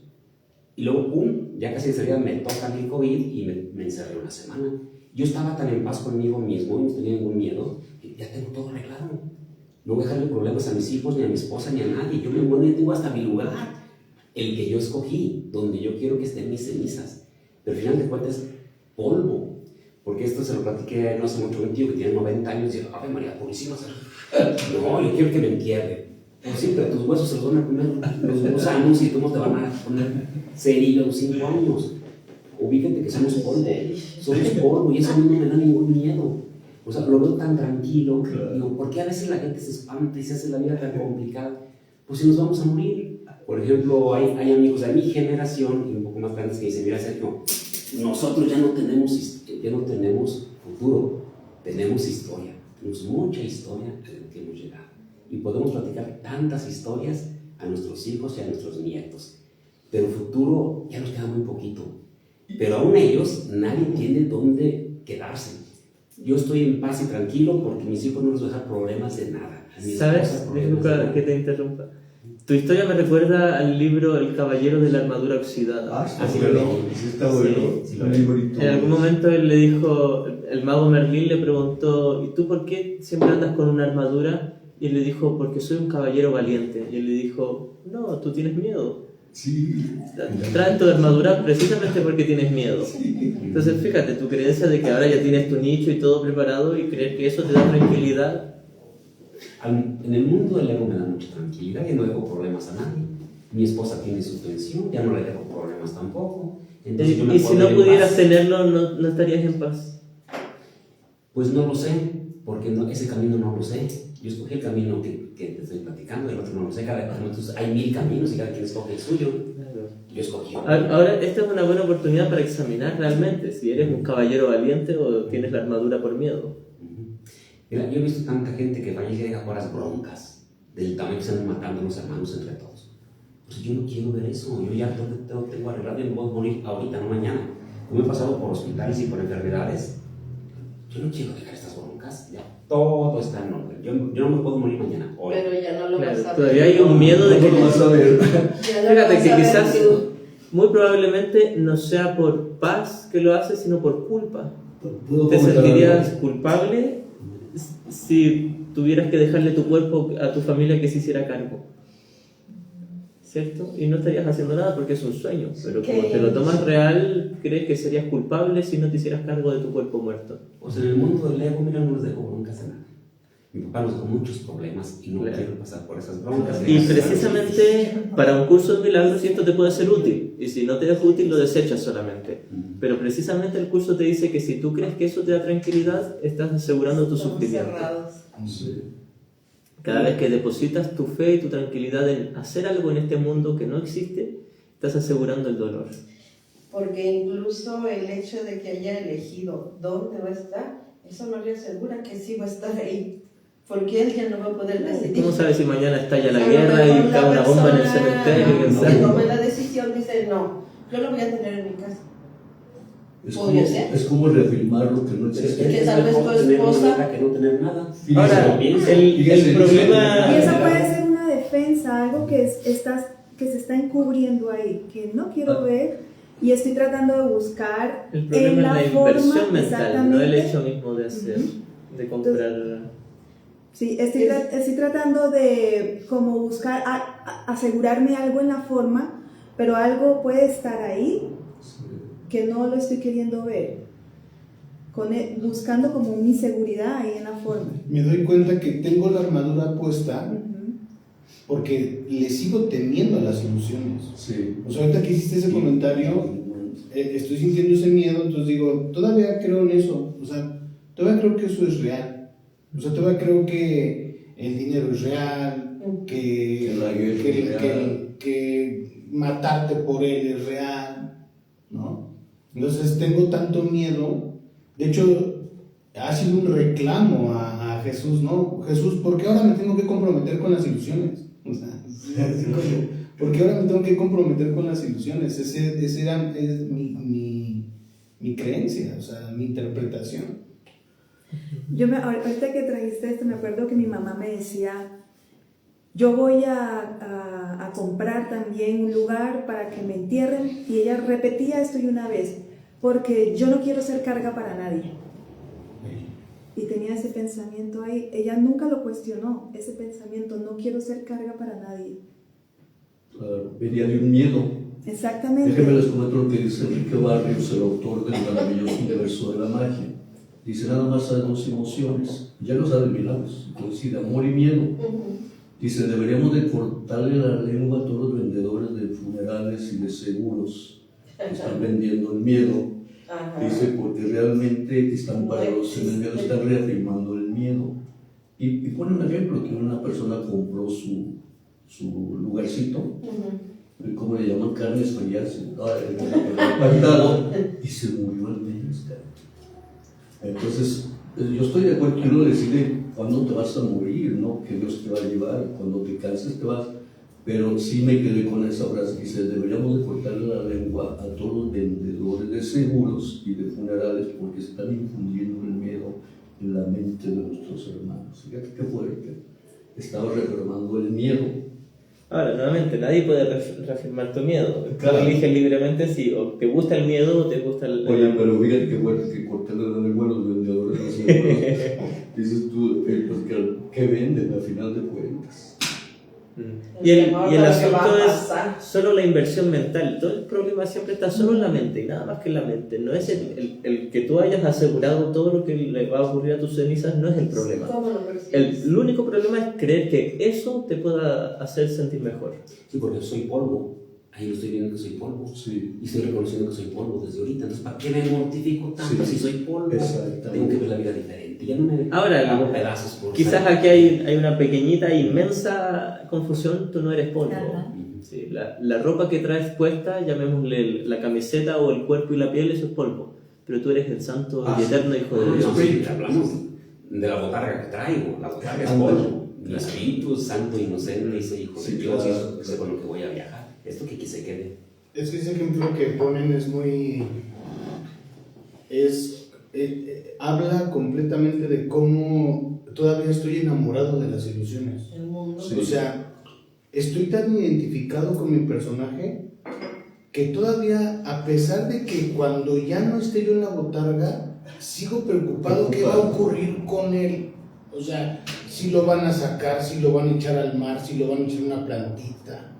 Y luego, pum, ya casi de salida me toca el COVID y me encerré una semana. Yo estaba tan en paz conmigo mismo, no tenía ningún miedo, que ya tengo todo arreglado. No voy a dejarle problemas a mis hijos, ni a mi esposa, ni a nadie. Yo me muero y tengo hasta mi lugar, el que yo escogí, donde yo quiero que estén mis cenizas. Pero al final de cuentas, polvo. Porque esto se lo platiqué no hace mucho a un tío que tiene 90 años y dice, ¡ay, María Purísima! No, yo quiero que me entierre. Pues sí, pero tus huesos se los van a comer los gusanos y tú no te van a poner cerilla a los 5 años. Ubícate que somos polvo y eso a mí no me da ningún miedo. O sea, lo veo tan tranquilo. Claro. Digo, ¿por qué a veces la gente se espanta y se hace la vida tan complicada? Pues si nos vamos a morir. Por ejemplo, hay amigos de mi generación y un poco más grandes que dicen, mira, Sergio, nosotros ya no tenemos futuro, tenemos historia, tenemos mucha historia que hemos llegado. Y podemos platicar tantas historias a nuestros hijos y a nuestros nietos. Pero futuro ya nos queda muy poquito. Pero aún ellos, nadie tiene dónde quedarse. Yo estoy en paz y tranquilo porque mis hijos no les van a dar problemas de nada. ¿Sabes? Disculpa que te interrumpa. Tu historia me recuerda al libro El Caballero de la Armadura Oxidada. Está bueno. Sí, está bueno. Sí. En algún momento él le dijo, el mago Merlín le preguntó, ¿y tú por qué siempre andas con una armadura? Y él le dijo, porque soy un caballero valiente. Y él le dijo, no, tú tienes miedo. Sí. Traes tu armadura precisamente porque tienes miedo. Sí. Entonces fíjate, tu creencia de que ahora ya tienes tu nicho y todo preparado y creer que eso te da tranquilidad. En el mundo del ego me da mucha tranquilidad y no dejo problemas a nadie. Mi esposa tiene su pensión, ya no le dejo problemas tampoco. Entonces, y si no pudieras tenerlo, ¿no estarías en paz? Pues no lo sé, porque ese camino no lo sé. Yo escogí el camino que te estoy platicando, el otro no lo sé. Entonces hay 1000 caminos y cada quien escoge el suyo. Claro. Yo escogí. Ahora, esta es una buena oportunidad para examinar realmente si eres un caballero valiente o tienes la armadura por miedo. Mira, yo he visto tanta gente que vaya y deja horas broncas del tamaño que se están matando los hermanos entre todos. Pues yo no quiero ver eso. Yo ya tengo arreglado y me puedo morir ahorita, no mañana. Como he pasado por hospitales y por enfermedades, yo no quiero dejar estas esas broncas, ya todo está en orden. Yo no me puedo morir mañana. Hoy. Pero ya no lo Claro, vas a ver. todavía hay un miedo de que... No lo vas a ver. Ya no lo Fíjate vas que a ver quizás, tú. muy probablemente, no sea por paz que lo haces, sino por culpa. ¿Puedo ¿Te comentar sentirías algo? culpable si tuvieras que dejarle tu cuerpo a tu familia que se hiciera cargo? ¿Cierto? Y no estarías haciendo nada porque es un sueño, pero como te lo tomas real, crees que serías culpable si no te hicieras cargo de tu cuerpo muerto. O sea, en el mundo del ego, mira, no les dejo broncas a nadie. Mi papá nos dejó muchos problemas y no Claro. quiero pasar por esas broncas. Y precisamente para un curso de milagros esto te puede ser útil, y si no te es útil lo desechas solamente. Pero precisamente el curso te dice que si tú crees que eso te da tranquilidad, estás asegurando tu Estamos sufrimiento. cerrados. Sí. Cada vez que depositas tu fe y tu tranquilidad en hacer algo en este mundo que no existe, estás asegurando el dolor. Porque incluso el hecho de que haya elegido dónde va a estar, eso no le asegura que sí va a estar ahí. Porque él ya no va a poder decidir. ¿Cómo sabes si mañana estalla la A lo guerra mejor y la cae una bomba en el persona cementerio? ¿Quién que sabe? tome la decisión dice, no, yo lo voy a tener en mi casa. Podría ser. Es como reafirmar lo que no existe. Que tal vez tu mejor tener esposa- nada que no tener nada. Ahora, Fíjese, el problema... Y esa puede ser una defensa, algo que se está encubriendo ahí, que no quiero ver y estoy tratando de buscar El en problema la es la forma inversión mental, no el exactamente. hecho mismo de hacer, de comprar. Sí, estoy tratando de como buscar, asegurarme algo en la forma, pero algo puede estar ahí que no lo estoy queriendo ver, buscando como mi seguridad ahí en la forma. Me doy cuenta que tengo la armadura puesta Ujú. porque le sigo temiendo a las ilusiones. Sí. O sea, ahorita que hiciste ese comentario, estoy sintiendo ese miedo, entonces digo, todavía creo en eso. O sea, todavía creo que eso es real. O sea, todavía creo que el dinero es real, Que la guerra es real. que matarte por él es real, ¿no? Entonces tengo tanto miedo. De hecho, ha sido un reclamo a Jesús, ¿no? Jesús, ¿por qué ahora me tengo que comprometer con las ilusiones? O sea, así como, ¿por qué ahora me tengo que comprometer con las ilusiones? Es mi creencia, o sea, mi interpretación. Ahorita que trajiste esto, me acuerdo que mi mamá me decía, yo voy a comprar también un lugar para que me entierren, y ella repetía esto y una vez, porque yo no quiero ser carga para nadie. Y tenía ese pensamiento ahí, ella nunca lo cuestionó, ese pensamiento, no quiero ser carga para nadie. Claro, venía de un miedo. Exactamente. Déjenme les comento lo que dice Enrique Barrios, el autor del maravilloso universo de la magia. Dice, nada más hay dos emociones, ya los adivinamos, coincide amor y miedo. Dice, deberíamos de cortarle la lengua a todos los vendedores de funerales y de seguros que están vendiendo el miedo. Ajá. Dice, porque realmente están parados en el miedo, están reafirmando el miedo. Y pone un ejemplo, que una persona compró su lugarcito, ¿cómo le llaman? Carnes frías, y se murió al mes. Entonces, yo estoy de acuerdo, quiero decirle cuándo te vas a morir, ¿no? Que Dios te va a llevar, cuando te canses te vas. Pero sí me quedé con esa frase que dice, deberíamos de cortarle la lengua a todos los vendedores de seguros y de funerales porque están infundiendo el miedo en la mente de nuestros hermanos. Fíjate qué fuerte. Estaba reafirmando el miedo. Ahora, nuevamente, nadie puede reafirmar tu miedo. Claro. Tú eliges libremente si o te gusta el miedo o te gusta el... Oye, pero fíjate qué fuerte que cortarle la lengua a los vendedores de seguros. Dices tú, pues ¿qué venden al final de cuentas? Y el temor para lo que asunto va a es pasar. solo la inversión mental. Todo el problema siempre está solo en la mente y nada más que en la mente. No es el que tú hayas asegurado todo lo que le va a ocurrir a tus cenizas, no es el problema. ¿Cómo lo percibes? El único problema es creer que eso te pueda hacer sentir mejor. Sí, porque soy polvo. Ahí lo estoy viendo que soy polvo. Sí. Y estoy reconociendo que soy polvo desde ahorita. Entonces, ¿para qué me mortifico tanto Sí. si soy polvo? Exactamente. Tengo que ver la vida diferente. Ya no me Ahora, hago pedazos por quizás ser. aquí hay una pequeñita, inmensa confusión. Tú no eres polvo. Ajá. Sí, la ropa que traes puesta, llamémosle la camiseta o el cuerpo y la piel, eso es polvo. Pero tú eres el santo y eterno Hijo de Dios. No, sí, hablamos de la botarga que traigo. La botarga es polvo. Mi espíritu santo, inocente, dice Hijo de Sí, Dios, claro. y eso es con lo que voy a viajar. Esto que se quede. Es que ese ejemplo que ponen es muy... habla completamente de cómo todavía estoy enamorado de las ilusiones. El mundo. Sí. O sea, estoy tan identificado con mi personaje que todavía, a pesar de que cuando ya no esté yo en la botarga, sigo preocupado qué va a ocurrir con él. O sea, si lo van a sacar, si lo van a echar al mar, si lo van a echar en una plantita,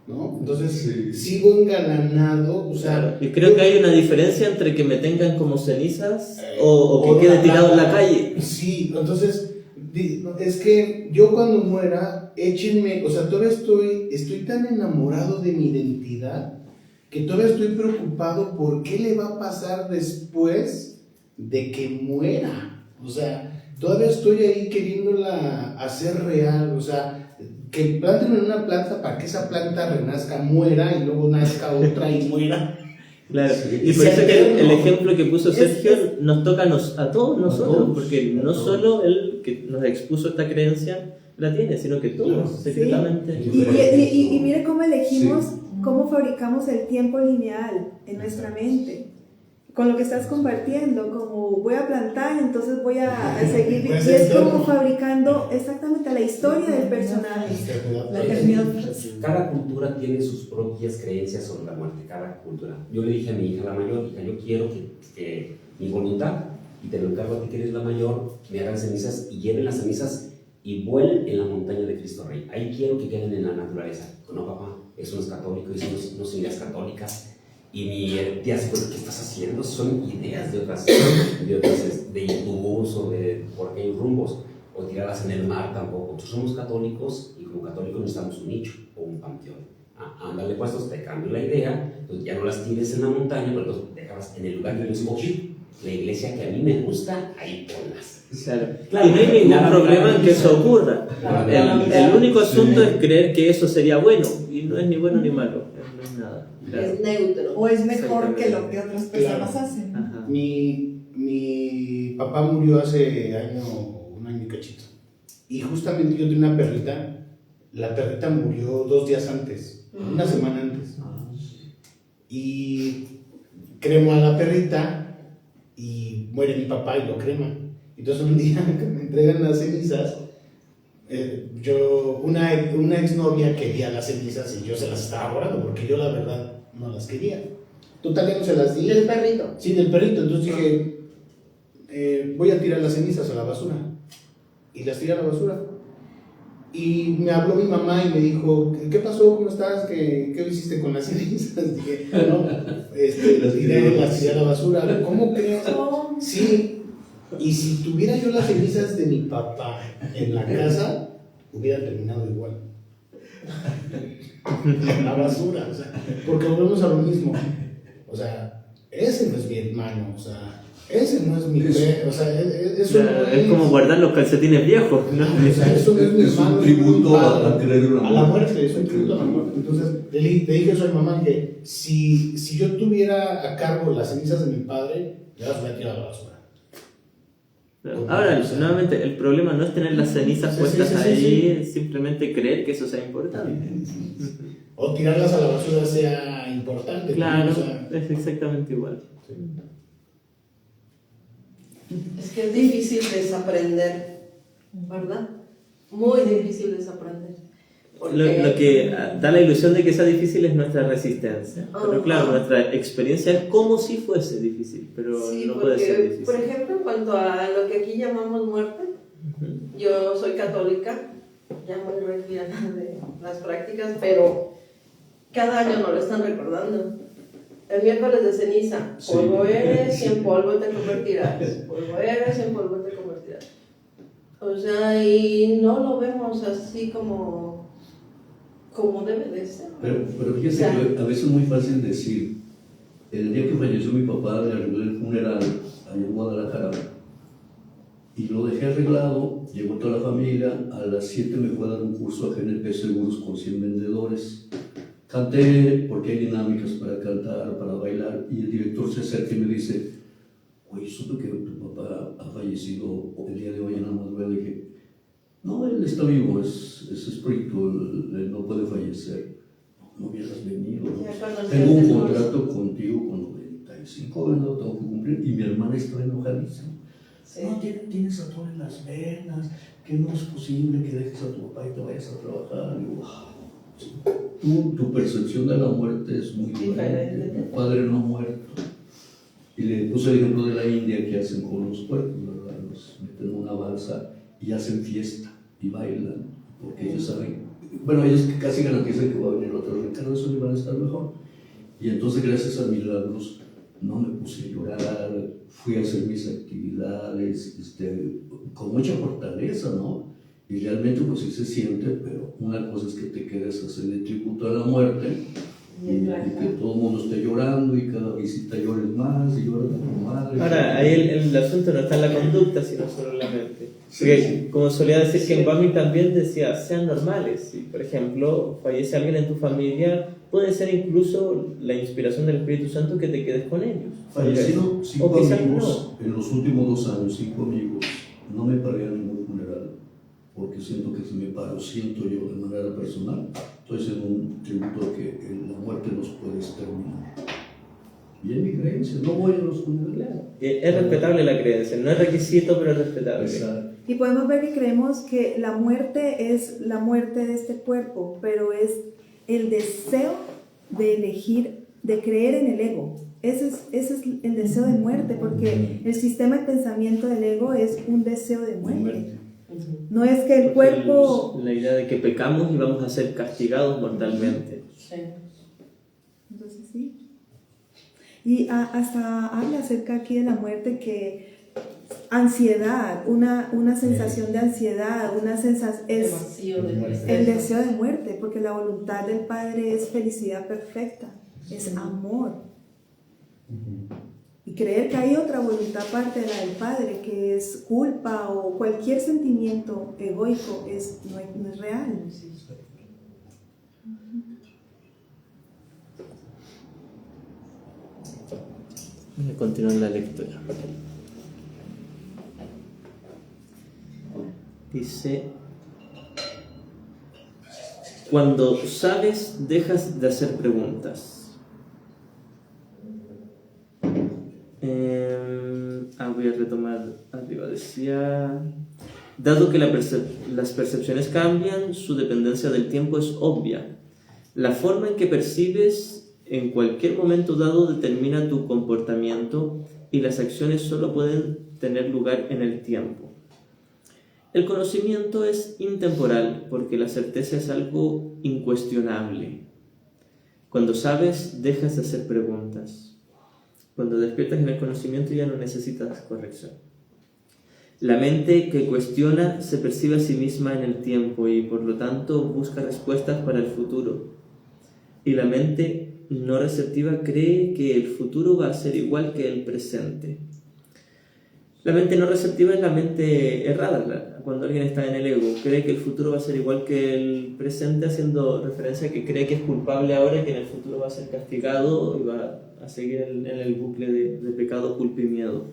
¿no? Entonces, Sí. sigo engalanado, o sea... Y creo que hay una diferencia entre que me tengan como cenizas o que o quede una tirado en la planta. calle. Sí, entonces, es que yo cuando muera, échenme, o sea, todavía estoy tan enamorado de mi identidad que todavía estoy preocupado por qué le va a pasar después de que muera. O sea, todavía estoy ahí queriéndola hacer real, o sea, que planten en una planta para que esa planta renazca, muera y luego nazca otra y muera. Claro, Sí. y por Sí, eso que el eterno. ejemplo que puso Sergio nos toca a todos nosotros, todos, porque a no todos. solo él que nos expuso esta creencia la tiene, sino que todos, Sí. secretamente. Y mire cómo elegimos, cómo fabricamos el tiempo lineal en nuestra mente. Con lo que estás compartiendo, como voy a plantar, entonces voy a seguir. Y Pues es como eterno. fabricando exactamente la historia del personaje. La eternidad. Cada cultura tiene sus propias creencias sobre la muerte, cada cultura. Yo le dije a mi hija, la mayor, hija, yo quiero que mi voluntad, y te lo encargo a ti que eres la mayor, me hagan cenizas y lleven las cenizas y vuelen en la montaña de Cristo Rey. Ahí quiero que queden en la naturaleza. No, papá, eso no es católico, eso no son ideas católicas. Y mi tía se cuenta, ¿qué estás haciendo? Son ideas de otras de hindús o de por aquellos rumbos, o tirarlas en el mar tampoco. Nosotros somos católicos y como católicos necesitamos un nicho o un panteón. Ándale, pues, te cambio la idea, entonces ya no las tires en la montaña, pero entonces déjalas en el lugar que yo escogí. La iglesia que a mí me gusta, ahí ponlas. Claro. Y no hay ningún Nada, problema en que nada. eso ocurra. Nada. El único asunto Sí. es creer que eso sería bueno, y no es ni bueno ni malo, no es nada. Claro. Es neutro. O es mejor que lo que otras personas Claro. hacen. Ajá. Mi papá murió hace un año y cachito. Y justamente yo tenía una perrita. La perrita murió 2 días antes, una semana antes. Y cremo a la perrita y muere mi papá y lo crema. Entonces un día que me entregan las cenizas, una exnovia quería las cenizas y yo se las estaba guardando porque yo la verdad no las quería. Total, ya no se las di. El perrito. Sí, del perrito. Entonces dije, voy a tirar las cenizas a la basura. Y las tiré a la basura. Y me habló mi mamá y me dijo, ¿qué pasó? ¿Cómo estás? ¿Qué hiciste con las cenizas? Dije, no, las tiré a la basura. ¿Cómo crees? Sí. Y si tuviera yo las cenizas de mi papá en la casa, hubiera terminado igual. En la basura, o sea, porque volvemos a lo mismo. O sea, ese no es mi hermano, o sea, ese no es mi o sea, eso no Es como guardar los calcetines viejos, ¿no? o sea, eso no es mi Es hermano. un tributo a creer en a la muerte, es un tributo a la muerte. Entonces, le dije eso a mi mamá, que si yo tuviera a cargo las cenizas de mi padre, ya las hubiera tirado a la basura. Ahora, nuevamente, el problema no es tener las cenizas Sí, puestas sí, sí, ahí, es simplemente creer que eso sea importante. O tirarlas a la basura sea importante. Claro, O sea, es exactamente igual. Es que es difícil desaprender, ¿verdad? Muy difícil desaprender. Lo que da la ilusión de que sea difícil es nuestra resistencia. Pero claro, Ajá. nuestra experiencia es como si fuese difícil, pero Sí, no puede ser porque, difícil. por ejemplo, en cuanto a lo que aquí llamamos muerte, yo soy católica, ya muy retirada de las prácticas, pero cada año nos lo están recordando. El miércoles de ceniza, polvo eres y en polvo te convertirás. Polvo eres y en polvo te convertirás. O sea, y no lo vemos así como debe de ser. Pero fíjate O sea, que a veces es muy fácil decir, el día que falleció mi papá le arreglé el funeral allá en Guadalajara y lo dejé arreglado, llegó toda la familia, a las 7 me fue a dar un curso a GNP Seguros con 100 vendedores. Canté porque hay dinámicas para cantar, para bailar, y el director se acerca y me dice, oye, supe que tu papá ha fallecido el día de hoy en la madrugada. Le dije, no, él está vivo, es espíritu, él no puede fallecer. No hubieras venido. ya cuando Tengo un hacemos- contrato contigo con 95 años, tengo que cumplir, y mi hermana está enojadísima. Sí. No, tienes ator en las venas, que no es posible que dejes a tu papá y te vayas a trabajar. Y, wow. Tu percepción de la muerte es muy diferente. Mi padre no muerto. Y le puse el ejemplo de la India que hacen con los cuerpos, ¿verdad? Los meten en una balsa y hacen fiesta y bailan, porque ellos saben, bueno, ellos casi garantizan que va a venir otra reencarnación y van a estar mejor. Y entonces, gracias a milagros, no me puse a llorar, fui a hacer mis actividades con mucha fortaleza, ¿no? Y realmente pues sí se siente, pero una cosa es que te quedes a hacerle tributo a la muerte y que todo el mundo esté llorando y cada visita llores más y lloras a tu madre. Ahora, ahí el asunto no está en la conducta, sino solo en la mente. Sí, Porque, sí. como solía decir que en Bami también decía, sean normales. Si, por ejemplo, fallece alguien en tu familia, puede ser incluso la inspiración del Espíritu Santo que te quedes con ellos. Fallecieron 5 o quizás amigos no. en los últimos 2 años, 5 amigos. No me paré a ningún funeral, porque siento que si me paro, siento yo de manera personal, estoy haciendo un tributo que en la muerte nos puede exterminar. Y es mi creencia, no voy a los funerales. Es respetable la creencia, no es requisito, pero es respetable. Exacto. Y podemos ver que creemos que la muerte es la muerte de este cuerpo, pero es el deseo de elegir, de creer en el ego. Ese es el deseo de muerte, porque el sistema de pensamiento del ego es un deseo de muerte. No es que el cuerpo... La idea de que pecamos y vamos a ser castigados mortalmente. Sí. Entonces sí. Y hasta habla acerca aquí de la muerte, que ansiedad, una sensación de ansiedad, una sensación es Vacío de el deseo de muerte, porque la voluntad del Padre es felicidad perfecta, es amor. Y creer que hay otra voluntad aparte de la del Padre, que es culpa o cualquier sentimiento egoico, no es real. Voy a continuar la lectura. Dice: cuando sabes, dejas de hacer preguntas. Voy a retomar arriba. Decía: dado que las percepciones cambian, su dependencia del tiempo es obvia. La forma en que percibes en cualquier momento dado determina tu comportamiento y las acciones solo pueden tener lugar en el tiempo. El conocimiento es intemporal porque la certeza es algo incuestionable. Cuando sabes, dejas de hacer preguntas. Cuando despiertas en el conocimiento ya no necesitas corrección. La mente que cuestiona se percibe a sí misma en el tiempo y por lo tanto busca respuestas para el futuro. Y la mente no receptiva cree que el futuro va a ser igual que el presente. La mente no receptiva es la mente errada. Cuando alguien está en el ego, cree que el futuro va a ser igual que el presente, haciendo referencia a que cree que es culpable ahora y que en el futuro va a ser castigado y va a seguir en el bucle de pecado, culpa y miedo.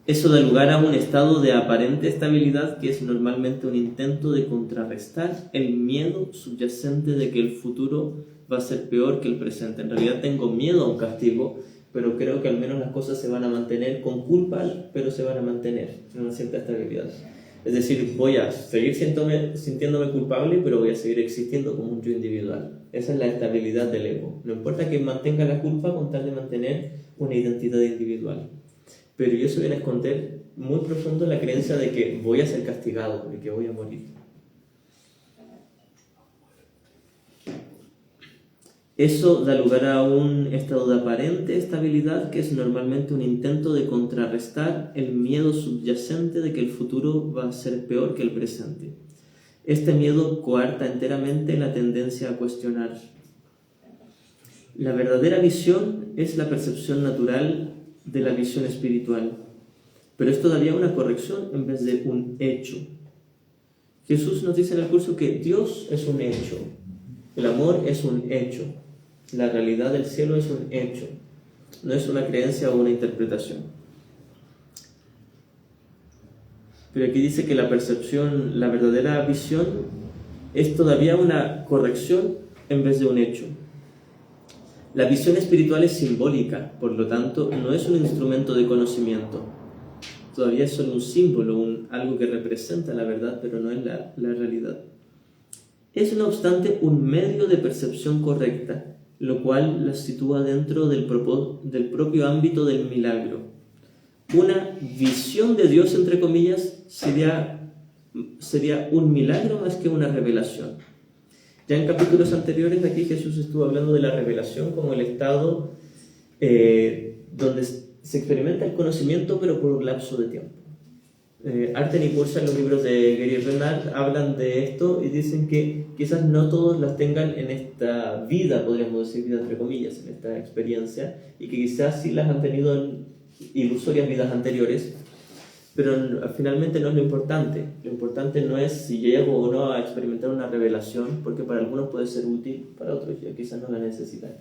Eso da lugar a un estado de aparente estabilidad que es normalmente un intento de contrarrestar el miedo subyacente de que el futuro va a ser peor que el presente. En realidad tengo miedo a un castigo, pero creo que al menos las cosas se van a mantener con culpa, pero se van a mantener en una cierta estabilidad. Es decir, voy a seguir sintiéndome culpable, pero voy a seguir existiendo como un yo individual. Esa es la estabilidad del ego. No importa que mantenga la culpa con tal de mantener una identidad individual. Pero yo se voy a esconder muy profundo la creencia de que voy a ser castigado, de que voy a morir. Eso da lugar a un estado de aparente estabilidad que es normalmente un intento de contrarrestar el miedo subyacente de que el futuro va a ser peor que el presente. Este miedo coarta enteramente la tendencia a cuestionar. La verdadera visión es la percepción natural de la visión espiritual, pero es todavía una corrección en vez de un hecho. Jesús nos dice en el curso que Dios es un hecho, el amor es un hecho, la realidad del cielo es un hecho, no es una creencia o una interpretación. Pero aquí dice que la percepción, la verdadera visión, es todavía una corrección en vez de un hecho. La visión espiritual es simbólica, por lo tanto, no es un instrumento de conocimiento. todavía es solo un símbolo, algo que representa la verdad, pero no es la realidad. Es, no obstante, un medio de percepción correcta, lo cual la sitúa dentro del propio ámbito del milagro. Una visión de Dios, entre comillas, sería un milagro más que una revelación. Ya en capítulos anteriores aquí Jesús estuvo hablando de la revelación como el estado donde se experimenta el conocimiento, pero por un lapso de tiempo. Arten y Pursa, en los libros de Gary Renard, hablan de esto y dicen que quizás no todos las tengan en esta vida, podríamos decir, vida entre comillas, en esta experiencia, y que quizás sí las han tenido en ilusorias vidas anteriores, pero finalmente no es lo importante. Lo importante no es si llego o no a experimentar una revelación, porque para algunos puede ser útil, para otros ya quizás no la necesitan.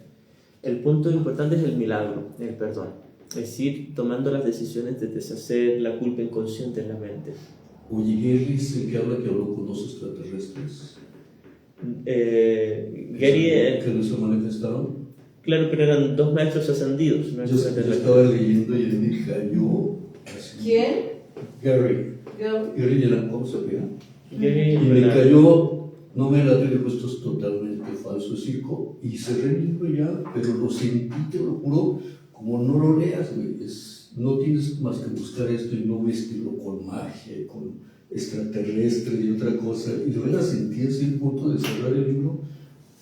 El punto importante es el milagro, el perdón. Es decir, tomando las decisiones de deshacer la culpa inconsciente en la mente. Oye, Gary es el que habla que habló con los extraterrestres. Gary... ¿Que no se manifestaron? Claro, pero eran 2 maestros ascendidos. ¿No? Yo estaba leyendo y él me cayó así. ¿Quién? Gary. Yo. Gary Yelan, ¿cómo se pega? Gary Y me cayó, no me la dijo, esto es totalmente falso, es circo. Y cerré el libro ya, pero lo sentí, te lo juro, como no lo leas, güey. No tienes más que buscar esto y no vestirlo con magia, con extraterrestre y otra cosa. Y de verdad sentí así el punto de cerrar el libro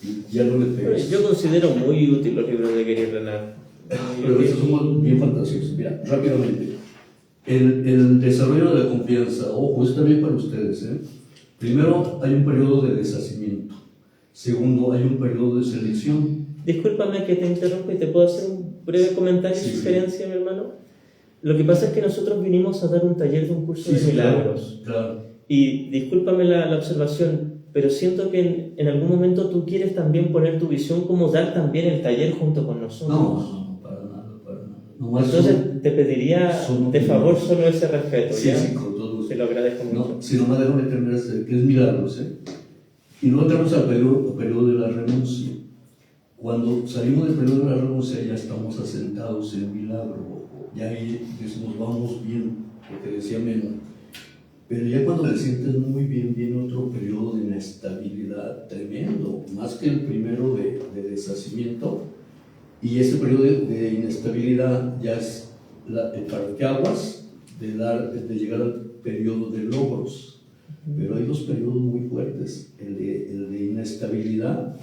y ya no le pegas. Yo considero muy útil los libros de Gary Renard. Pero esos somos bien fantasiosos. Mira, rápidamente. El desarrollo de la confianza, ojo, está bien para ustedes, ¿eh? Primero, hay un periodo de deshacimiento. Segundo, hay un periodo de selección. Discúlpame que te interrumpa y te puedo hacer un breve comentario y sugerencia, mi hermano. Lo que pasa es que nosotros vinimos a dar un taller de un curso de milagros. Claro. Y discúlpame la observación, pero siento que en algún momento tú quieres también poner tu visión como dar también el taller junto con nosotros. No, para nada, para nada. Nomás entonces te pediría de favor solo ese respeto, sí, ¿ya? Sí, con todo gusto. Te lo agradezco mucho. No, si nomás déjame terminar, que es milagros, ¿eh? Y luego entramos al periodo de la renuncia. Cuando salimos del periodo de la renuncia ya estamos asentados en milagro. Ya ahí decimos, vamos bien, lo que decía Memo. Pero ya cuando te sientes muy bien, viene otro periodo de inestabilidad tremendo, más que el primero de deshacimiento. Y ese periodo de inestabilidad ya es el parteaguas de llegar al periodo de logros. Pero hay 2 periodos muy fuertes, el de inestabilidad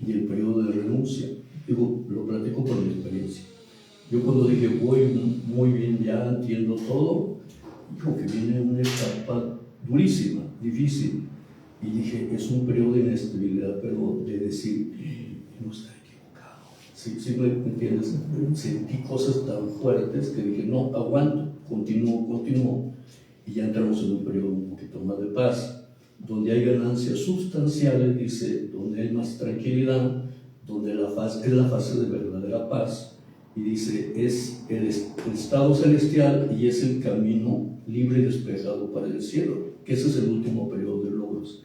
y el periodo de renuncia. Digo, lo platico por mi experiencia. Yo cuando dije, voy muy bien, ya entiendo todo, dijo que viene una etapa durísima, difícil. Y dije, es un periodo de inestabilidad, pero de decir, no está equivocado. ¿Sí me entiendes? Sentí cosas tan fuertes que dije, no, aguanto, continúo. Y ya entramos en un periodo un poquito más de paz, donde hay ganancias sustanciales, dice, donde hay más tranquilidad, donde es la fase de verdadera paz. Y dice, es el estado celestial y es el camino libre y despejado para el cielo, que ese es el último periodo de logros.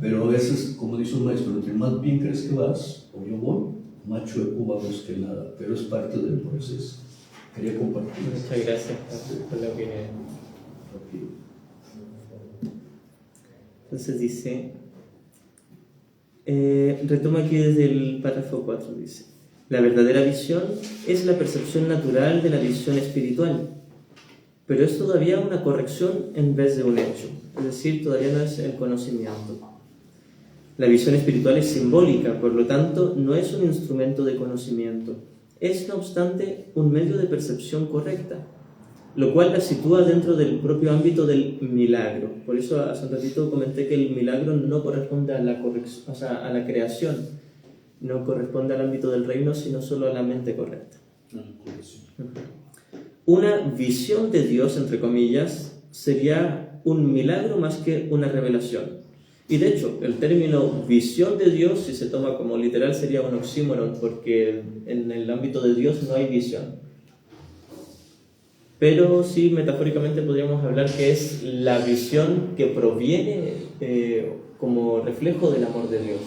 Pero a veces, como dice un maestro, entre más bien crees que vas, o yo voy, más chueco vamos que nada, pero es parte del proceso. Quería compartir. Muchas gracias por la opinión. Entonces dice, retoma aquí desde el párrafo 4, dice, la verdadera visión es la percepción natural de la visión espiritual, pero es todavía una corrección en vez de un hecho, es decir, todavía no es el conocimiento. La visión espiritual es simbólica, por lo tanto, no es un instrumento de conocimiento, es no obstante un medio de percepción correcta, lo cual la sitúa dentro del propio ámbito del milagro. Por eso hace un ratito comenté que el milagro no corresponde a la corrección, o sea, a la creación, no corresponde al ámbito del reino, sino solo a la mente correcta. Una visión de Dios, entre comillas, sería un milagro más que una revelación. Y de hecho, el término visión de Dios, si se toma como literal, sería un oxímoron, porque en el ámbito de Dios no hay visión. Pero sí, metafóricamente podríamos hablar que es la visión que proviene como reflejo del amor de Dios.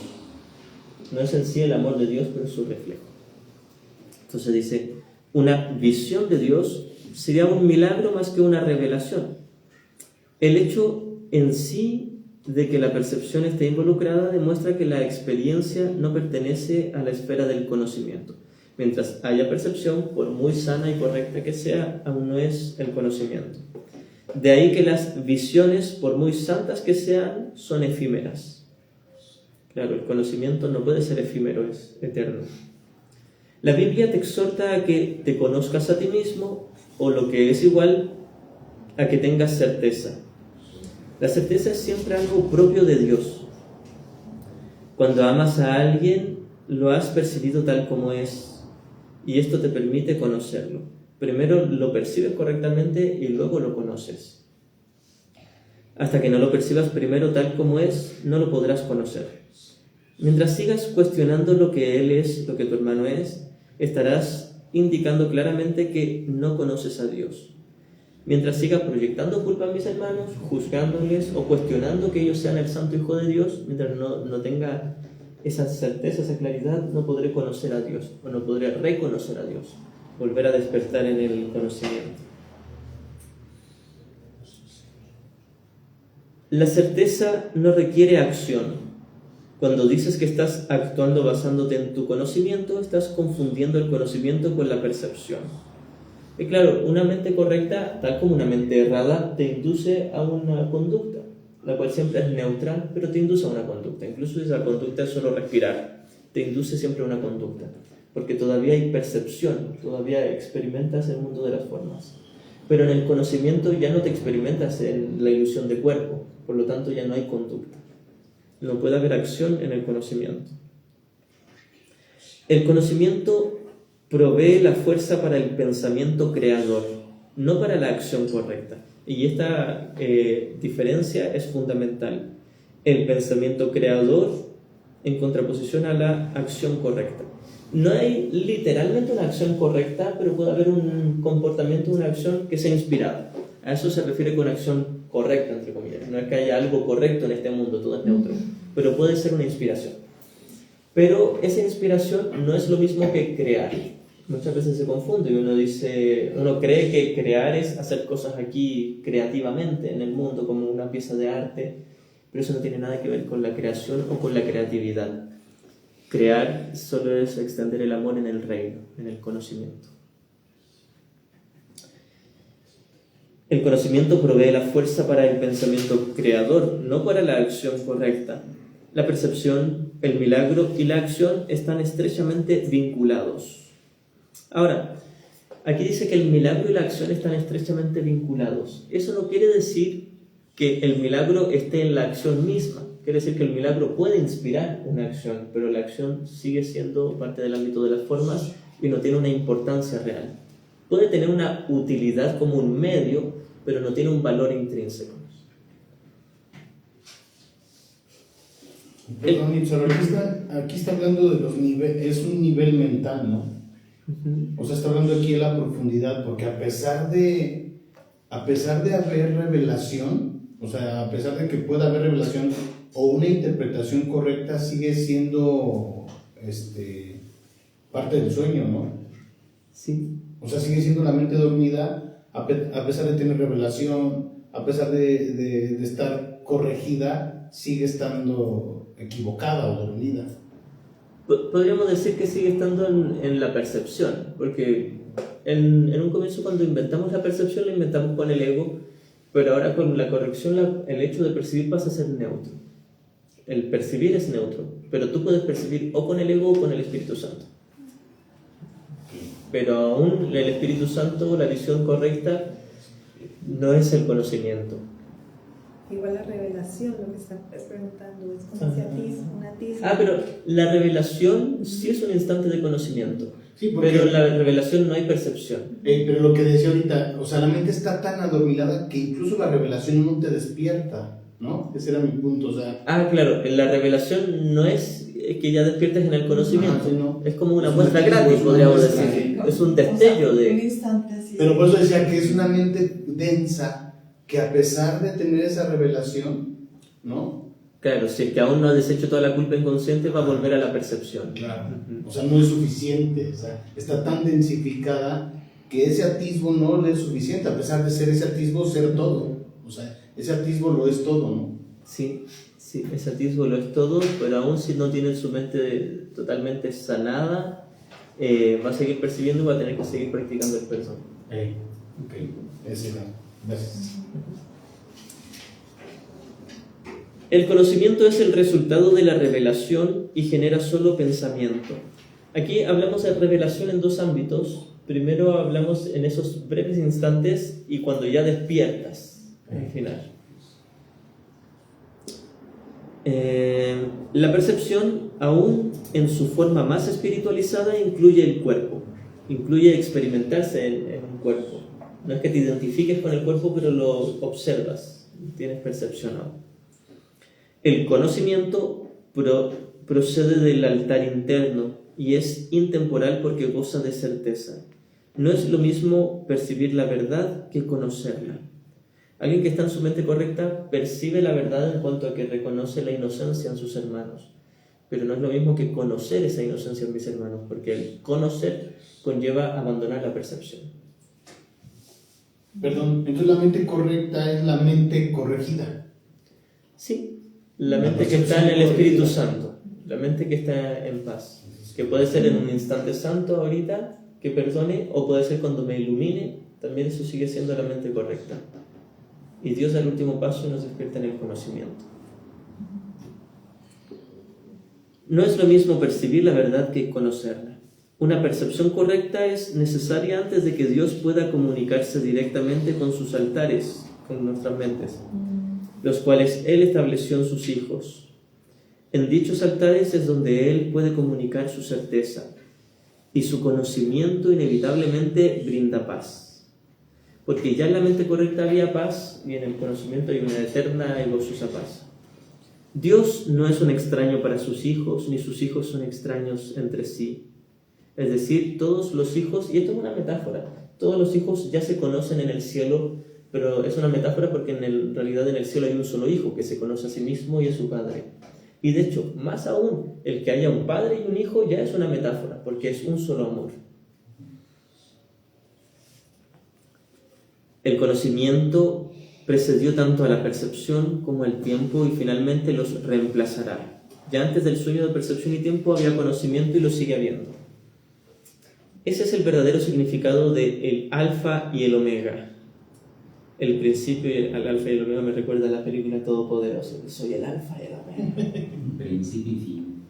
No es en sí el amor de Dios, pero es su reflejo. Entonces dice, una visión de Dios sería un milagro más que una revelación. El hecho en sí de que la percepción esté involucrada demuestra que la experiencia no pertenece a la esfera del conocimiento. Mientras haya percepción, por muy sana y correcta que sea, aún no es el conocimiento. De ahí que las visiones, por muy santas que sean, son efímeras. Claro, el conocimiento no puede ser efímero, es eterno. La Biblia te exhorta a que te conozcas a ti mismo, o lo que es igual, a que tengas certeza. La certeza es siempre algo propio de Dios. Cuando amas a alguien, lo has percibido tal como es, y esto te permite conocerlo. Primero lo percibes correctamente y luego lo conoces. Hasta que no lo percibas primero tal como es, no lo podrás conocer. Mientras sigas cuestionando lo que él es, lo que tu hermano es, estarás indicando claramente que no conoces a Dios. Mientras sigas proyectando culpa a mis hermanos, juzgándoles o cuestionando que ellos sean el santo Hijo de Dios, mientras no tenga esa certeza, esa claridad, no podré conocer a Dios, o no podré reconocer a Dios, volver a despertar en el conocimiento. La certeza no requiere acción. Cuando dices que estás actuando basándote en tu conocimiento, estás confundiendo el conocimiento con la percepción. Y claro, una mente correcta, tal como una mente errada, te induce a una conducta, la cual siempre es neutral, pero te induce a una conducta. Incluso si esa conducta es solo respirar, te induce siempre a una conducta, porque todavía hay percepción, todavía experimentas el mundo de las formas. Pero en el conocimiento ya no te experimentas en la ilusión de cuerpo, por lo tanto ya no hay conducta. No puede haber acción en el conocimiento. El conocimiento provee la fuerza para el pensamiento creador, no para la acción correcta. Y esta diferencia es fundamental. El pensamiento creador en contraposición a la acción correcta. No hay literalmente una acción correcta, pero puede haber un comportamiento, una acción que sea inspirada. A eso se refiere con acción correcta, entre comillas. No es que haya algo correcto en este mundo, todo es neutro, pero puede ser una inspiración. Pero esa inspiración no es lo mismo que crear. Muchas veces se confunde y uno cree que crear es hacer cosas aquí creativamente en el mundo, como una pieza de arte, pero eso no tiene nada que ver con la creación o con la creatividad. Crear solo es extender el amor en el reino, en el conocimiento. El conocimiento provee la fuerza para el pensamiento creador, no para la acción correcta. La percepción, el milagro y la acción están estrechamente vinculados. Ahora, aquí dice que el milagro y la acción están estrechamente vinculados. Eso no quiere decir que el milagro esté en la acción misma. Quiere decir que el milagro puede inspirar una acción, pero la acción sigue siendo parte del ámbito de las formas y no tiene una importancia real. Puede tener una utilidad como un medio, pero no tiene un valor intrínseco. Perdón, aquí está hablando de los niveles, es un nivel mental, ¿no? O sea, está hablando aquí de la profundidad, porque a pesar de haber revelación, o sea, a pesar de que pueda haber revelación o una interpretación correcta, sigue siendo parte del sueño, ¿no? Sí. O sea, sigue siendo la mente dormida, a pesar de tener revelación, a pesar de estar corregida, sigue estando equivocada o dormida. Podríamos decir que sigue estando en la percepción, porque en un comienzo cuando inventamos la percepción la inventamos con el ego, pero ahora con la corrección el hecho de percibir pasa a ser neutro. El percibir es neutro, pero tú puedes percibir o con el ego o con el Espíritu Santo. Pero aún el Espíritu Santo, la visión correcta, no es el conocimiento. Igual la revelación, lo que estás preguntando, es como ese atismo, un atismo. Pero la revelación sí es un instante de conocimiento. Sí, porque, pero en la revelación no hay percepción. Pero lo que decía ahorita, o sea, la mente está tan adormilada que incluso la revelación no te despierta, ¿no? Ese era mi punto, o sea... Claro, la revelación no es que ya despiertes en el conocimiento, sí, no. Es como una muestra gratis, podríamos decir. Es un destello de... Un instante, sí. Pero por eso decía que es una mente densa que a pesar de tener esa revelación, ¿no? Claro, si es que aún no ha deshecho toda la culpa inconsciente, va a volver a la percepción. Claro. O sea, no es suficiente, o sea, está tan densificada que ese atisbo no le es suficiente, a pesar de ser ese atisbo, ser todo. O sea, ese atisbo lo es todo, ¿no? Sí, ese atisbo lo es todo, pero aún si no tiene su mente totalmente sanada, va a seguir percibiendo y va a tener que seguir practicando el perdón. Okay. Gracias. El conocimiento es el resultado de la revelación y genera solo pensamiento. Aquí hablamos de revelación en dos ámbitos. Primero hablamos en esos breves instantes y cuando ya despiertas al final. La percepción, aún en su forma más espiritualizada, incluye el cuerpo, incluye experimentarse en un cuerpo. No es que te identifiques con el cuerpo, pero lo observas, tienes percepción aún. El conocimiento procede del altar interno y es intemporal porque goza de certeza. No es lo mismo percibir la verdad que conocerla. Alguien que está en su mente correcta percibe la verdad en cuanto a que reconoce la inocencia en sus hermanos. Pero no es lo mismo que conocer esa inocencia en mis hermanos, porque el conocer conlleva abandonar la percepción. Perdón, entonces la mente correcta es la mente corregida. Sí, la mente que está en el Espíritu Santo, la mente que está en paz, que puede ser en un instante santo ahorita, que perdone, o puede ser cuando me ilumine, también eso sigue siendo la mente correcta. Y Dios da el último paso y nos despierta en el conocimiento. No es lo mismo percibir la verdad que conocerla. Una percepción correcta es necesaria antes de que Dios pueda comunicarse directamente con sus altares, con nuestras mentes, los cuales Él estableció en sus hijos. En dichos altares es donde Él puede comunicar su certeza, y su conocimiento inevitablemente brinda paz. Porque ya en la mente correcta había paz, y en el conocimiento hay una eterna y gozosa paz. Dios no es un extraño para sus hijos, ni sus hijos son extraños entre sí. Es decir, todos los hijos, y esto es una metáfora, todos los hijos ya se conocen en el cielo, pero es una metáfora porque en realidad en el cielo hay un solo hijo que se conoce a sí mismo y a su padre. Y de hecho, más aún, el que haya un padre y un hijo ya es una metáfora, porque es un solo amor. El conocimiento precedió tanto a la percepción como al tiempo y finalmente los reemplazará. Ya antes del sueño de percepción y tiempo había conocimiento y lo sigue habiendo. Ese es el verdadero significado de el alfa y el omega. El principio y el alfa y el omega me recuerda a la película Todopoderoso. Soy el alfa y el omega. Principio y fin.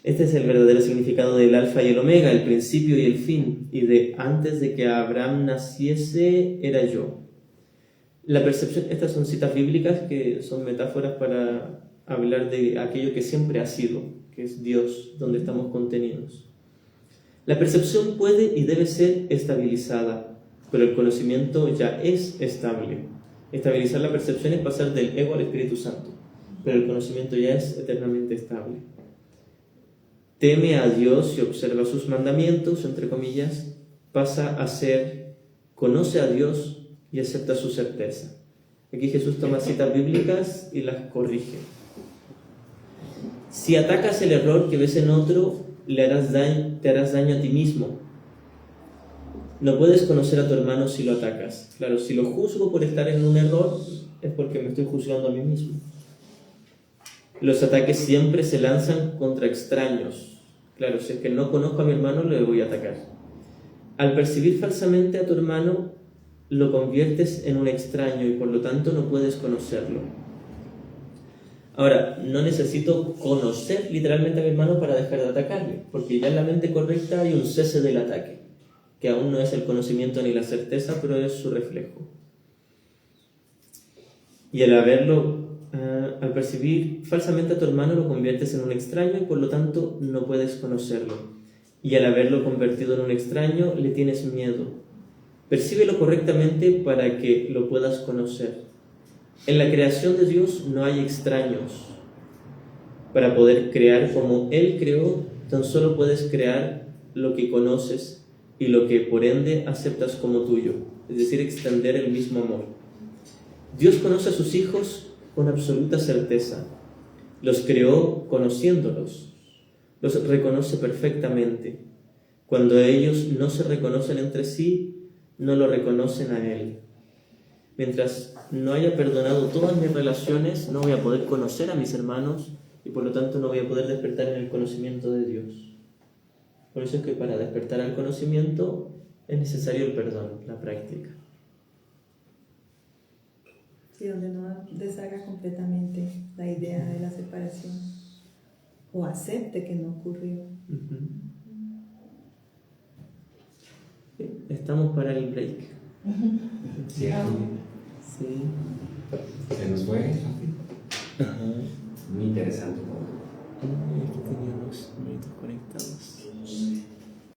Este es el verdadero significado del alfa y el omega, el principio y el fin, y de antes de que Abraham naciese era yo. La percepción, estas son citas bíblicas que son metáforas para hablar de aquello que siempre ha sido, que es Dios, donde estamos contenidos. La percepción puede y debe ser estabilizada, pero el conocimiento ya es estable. Estabilizar la percepción es pasar del ego al Espíritu Santo, pero el conocimiento ya es eternamente estable. Teme a Dios y observa sus mandamientos, entre comillas, pasa a ser, conoce a Dios y acepta su certeza. Aquí Jesús toma citas bíblicas y las corrige. Si atacas el error que ves en otro, te harás daño a ti mismo. No puedes conocer a tu hermano si lo atacas. Claro, si lo juzgo por estar en un error, es porque me estoy juzgando a mí mismo. Los ataques siempre se lanzan contra extraños. Claro, si es que no conozco a mi hermano, le voy a atacar. Al percibir falsamente a tu hermano, lo conviertes en un extraño y por lo tanto no puedes conocerlo. Ahora, no necesito conocer literalmente a mi hermano para dejar de atacarle, porque ya en la mente correcta hay un cese del ataque, que aún no es el conocimiento ni la certeza, pero es su reflejo. Y al percibir falsamente a tu hermano, lo conviertes en un extraño y por lo tanto no puedes conocerlo. Y al haberlo convertido en un extraño, le tienes miedo. Percíbelo correctamente para que lo puedas conocer. En la creación de Dios no hay extraños. Para poder crear como Él creó, tan solo puedes crear lo que conoces y lo que por ende aceptas como tuyo, es decir, extender el mismo amor. Dios conoce a sus hijos con absoluta certeza. Los creó conociéndolos. Los reconoce perfectamente. Cuando ellos no se reconocen entre sí, no lo reconocen a Él. Mientras no haya perdonado todas mis relaciones, no voy a poder conocer a mis hermanos y por lo tanto no voy a poder despertar en el conocimiento de Dios. Por eso es que para despertar al conocimiento es necesario el perdón, la práctica. Sí, donde no deshaga completamente la idea de la separación o acepte que no ocurrió. Estamos para el break. ¿Cierto? Sí. Se nos fue. Ajá. Muy interesante todo.